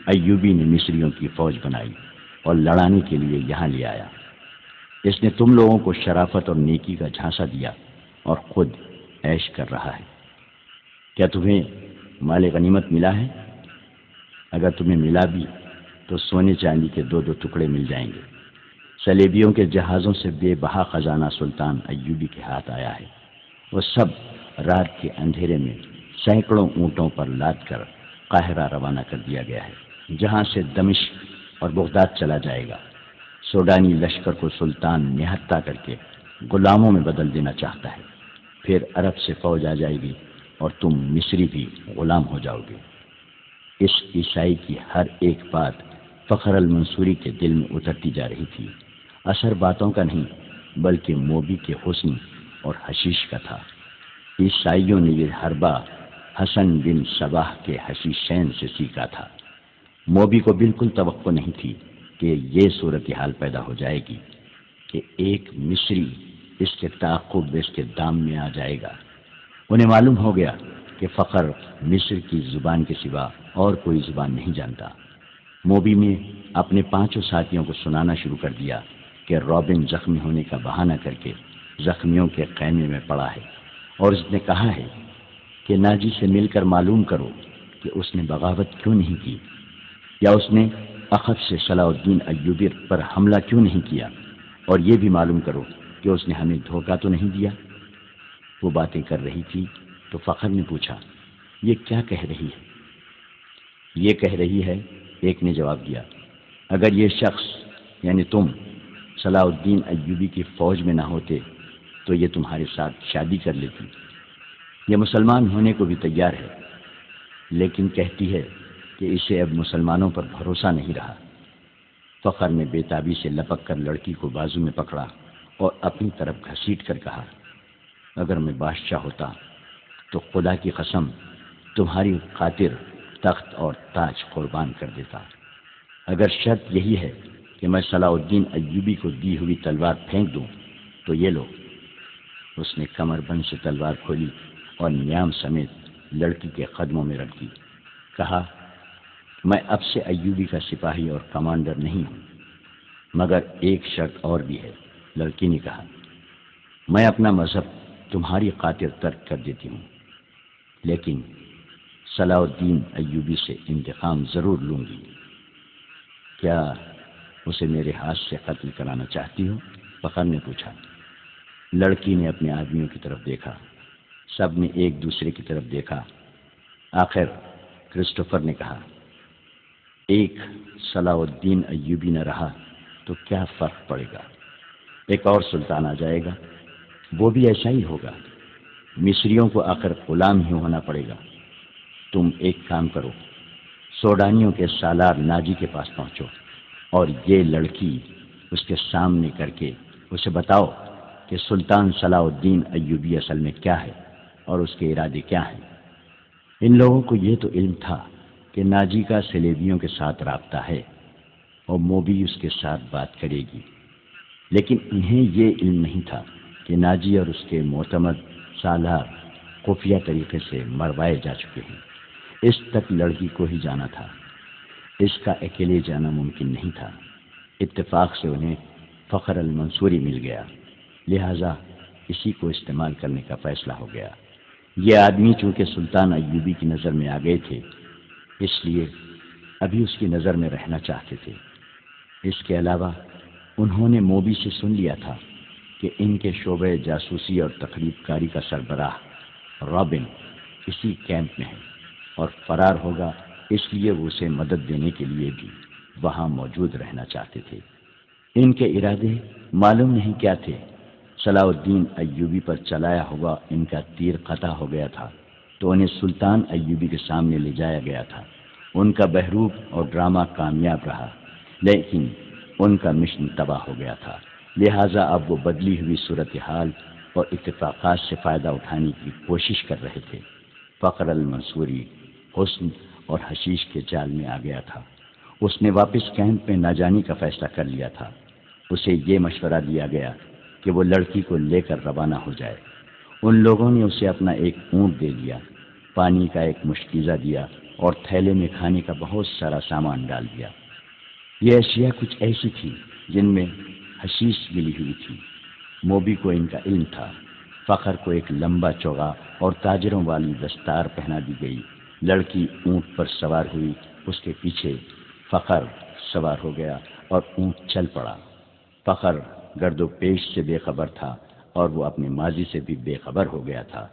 ایوبی نے مصریوں کی فوج بنائی اور لڑانے کے لیے یہاں لے آیا۔ اس نے تم لوگوں کو شرافت اور نیکی کا جھانسا دیا اور خود عیش کر رہا ہے۔ کیا تمہیں مال غنیمت ملا ہے؟ اگر تمہیں ملا بھی تو سونے چاندی کے 2 ٹکڑے مل جائیں گے۔ صلیبیوں کے جہازوں سے بے بہا خزانہ سلطان ایوبی کے ہاتھ آیا ہے۔ وہ سب رات کے اندھیرے میں سینکڑوں اونٹوں پر لاد کر قاہرہ روانہ کر دیا گیا ہے، جہاں سے دمشق اور بغداد چلا جائے گا۔ سوڈانی لشکر کو سلطان نہتہ کر کے غلاموں میں بدل دینا چاہتا ہے۔ پھر عرب سے فوج آ جائے گی اور تم مصری بھی غلام ہو جاؤ گے۔ اس عیسائی کی ہر ایک بات فخر المنصوری کے دل میں اترتی جا رہی تھی۔ اثر باتوں کا نہیں بلکہ موبی کے حسن اور حشیش کا تھا۔ عیسائیوں نے یہ حربہ حسن بن صباح کے حشیشین سے سیکھا تھا۔ موبی کو بالکل توقع نہیں تھی کہ یہ صورتحال پیدا ہو جائے گی کہ ایک مصری اس کے تعاقب اس کے دام میں آ جائے گا۔ انہیں معلوم ہو گیا کہ فخر مصر کی زبان کے سوا اور کوئی زبان نہیں جانتا۔ موبی نے اپنے 5 ساتھیوں کو سنانا شروع کر دیا کہ رابن زخمی ہونے کا بہانہ کر کے زخمیوں کے خیمے میں پڑا ہے، اور اس نے کہا ہے کہ ناجی سے مل کر معلوم کرو کہ اس نے بغاوت کیوں نہیں کی، یا اس نے اخذ سے صلاح الدین ایوبی پر حملہ کیوں نہیں کیا، اور یہ بھی معلوم کرو کہ اس نے ہمیں دھوکہ تو نہیں دیا۔ وہ باتیں کر رہی تھی تو فخر نے پوچھا، یہ کیا کہہ رہی ہے؟ یہ کہہ رہی ہے، ایک نے جواب دیا، اگر یہ شخص یعنی تم صلاح الدین ایوبی کی فوج میں نہ ہوتے تو یہ تمہارے ساتھ شادی کر لیتی۔ یہ مسلمان ہونے کو بھی تیار ہے، لیکن کہتی ہے کہ اسے اب مسلمانوں پر بھروسہ نہیں رہا۔ فخر نے بے تابی سے لپک کر لڑکی کو بازو میں پکڑا اور اپنی طرف گھسیٹ کر کہا، اگر میں بادشاہ ہوتا تو خدا کی قسم تمہاری خاطر تخت اور تاج قربان کر دیتا۔ اگر شرط یہی ہے کہ میں صلاح الدین ایوبی کو دی ہوئی تلوار پھینک دوں تو یہ لو۔ اس نے کمر بند سے تلوار کھولی اور نیام سمیت لڑکی کے قدموں میں رکھ دی۔ کہا، میں اب سے ایوبی کا سپاہی اور کمانڈر نہیں ہوں، مگر ایک شرط اور بھی ہے۔ لڑکی نے کہا، میں اپنا مذہب تمہاری خاطر ترک کر دیتی ہوں، لیکن صلاح الدین ایوبی سے انتقام ضرور لوں گی۔ کیا اسے میرے ہاتھ سے قتل کرانا چاہتی ہو؟ فخر نے پوچھا۔ لڑکی نے اپنے آدمیوں کی طرف دیکھا، سب نے ایک دوسرے کی طرف دیکھا۔ آخر کرسٹوفر نے کہا، ایک صلاح الدین ایوبی نہ رہا تو کیا فرق پڑے گا؟ ایک اور سلطان آ جائے گا، وہ بھی ایسا ہی ہوگا۔ مصریوں کو آخر غلام ہی ہونا پڑے گا۔ تم ایک کام کرو، سوڈانیوں کے سالار ناجی کے پاس پہنچو اور یہ لڑکی اس کے سامنے کر کے اسے بتاؤ کہ سلطان صلاح الدین ایوبی اصل میں کیا ہے اور اس کے ارادے کیا ہیں۔ ان لوگوں کو یہ تو علم تھا کہ ناجی کا صلیبیوں کے ساتھ رابطہ ہے اور موبی اس کے ساتھ بات کرے گی، لیکن انہیں یہ علم نہیں تھا کہ ناجی اور اس کے معتمد سالار خفیہ طریقے سے مروائے جا چکے ہیں۔ اس تک لڑکی کو ہی جانا تھا، اس کا اکیلے جانا ممکن نہیں تھا۔ اتفاق سے انہیں فخر المنصوری مل گیا، لہذا اسی کو استعمال کرنے کا فیصلہ ہو گیا۔ یہ آدمی چونکہ سلطان ایوبی کی نظر میں آ گئے تھے، اس لیے ابھی اس کی نظر میں رہنا چاہتے تھے۔ اس کے علاوہ انہوں نے موبی سے سن لیا تھا کہ ان کے شعبہ جاسوسی اور تخریب کاری کا سربراہ رابن اسی کیمپ میں ہے اور فرار ہوگا، اس لیے وہ اسے مدد دینے کے لیے بھی وہاں موجود رہنا چاہتے تھے۔ ان کے ارادے معلوم نہیں کیا تھے۔ صلاح الدین ایوبی پر چلایا ہوا ان کا تیر قطع ہو گیا تھا تو انہیں سلطان ایوبی کے سامنے لے جایا گیا تھا۔ ان کا بہروپ اور ڈرامہ کامیاب رہا، لیکن ان کا مشن تباہ ہو گیا تھا، لہٰذا اب وہ بدلی ہوئی صورتحال اور اتفاقات سے فائدہ اٹھانے کی کوشش کر رہے تھے۔ فخر المنصوری حسن اور حشیش کے جال میں آ گیا تھا۔ اس نے واپس کیمپ میں نہ جانے کا فیصلہ کر لیا تھا۔ اسے یہ مشورہ دیا گیا کہ وہ لڑکی کو لے کر روانہ ہو جائے۔ ان لوگوں نے اسے اپنا ایک اونٹ دے دیا، پانی کا ایک مشکیزہ دیا اور تھیلے میں کھانے کا بہت سارا سامان ڈال دیا۔ یہ اشیاء کچھ ایسی تھی جن میں حشیش ملی ہوئی تھی۔ موبی کو ان کا علم تھا۔ فخر کو ایک لمبا چوغا اور تاجروں والی دستار پہنا دی گئی۔ لڑکی اونٹ پر سوار ہوئی، اس کے پیچھے فخر سوار ہو گیا اور اونٹ چل پڑا۔ فخر گرد و پیش سے بے خبر تھا اور وہ اپنے ماضی سے بھی بے خبر ہو گیا تھا۔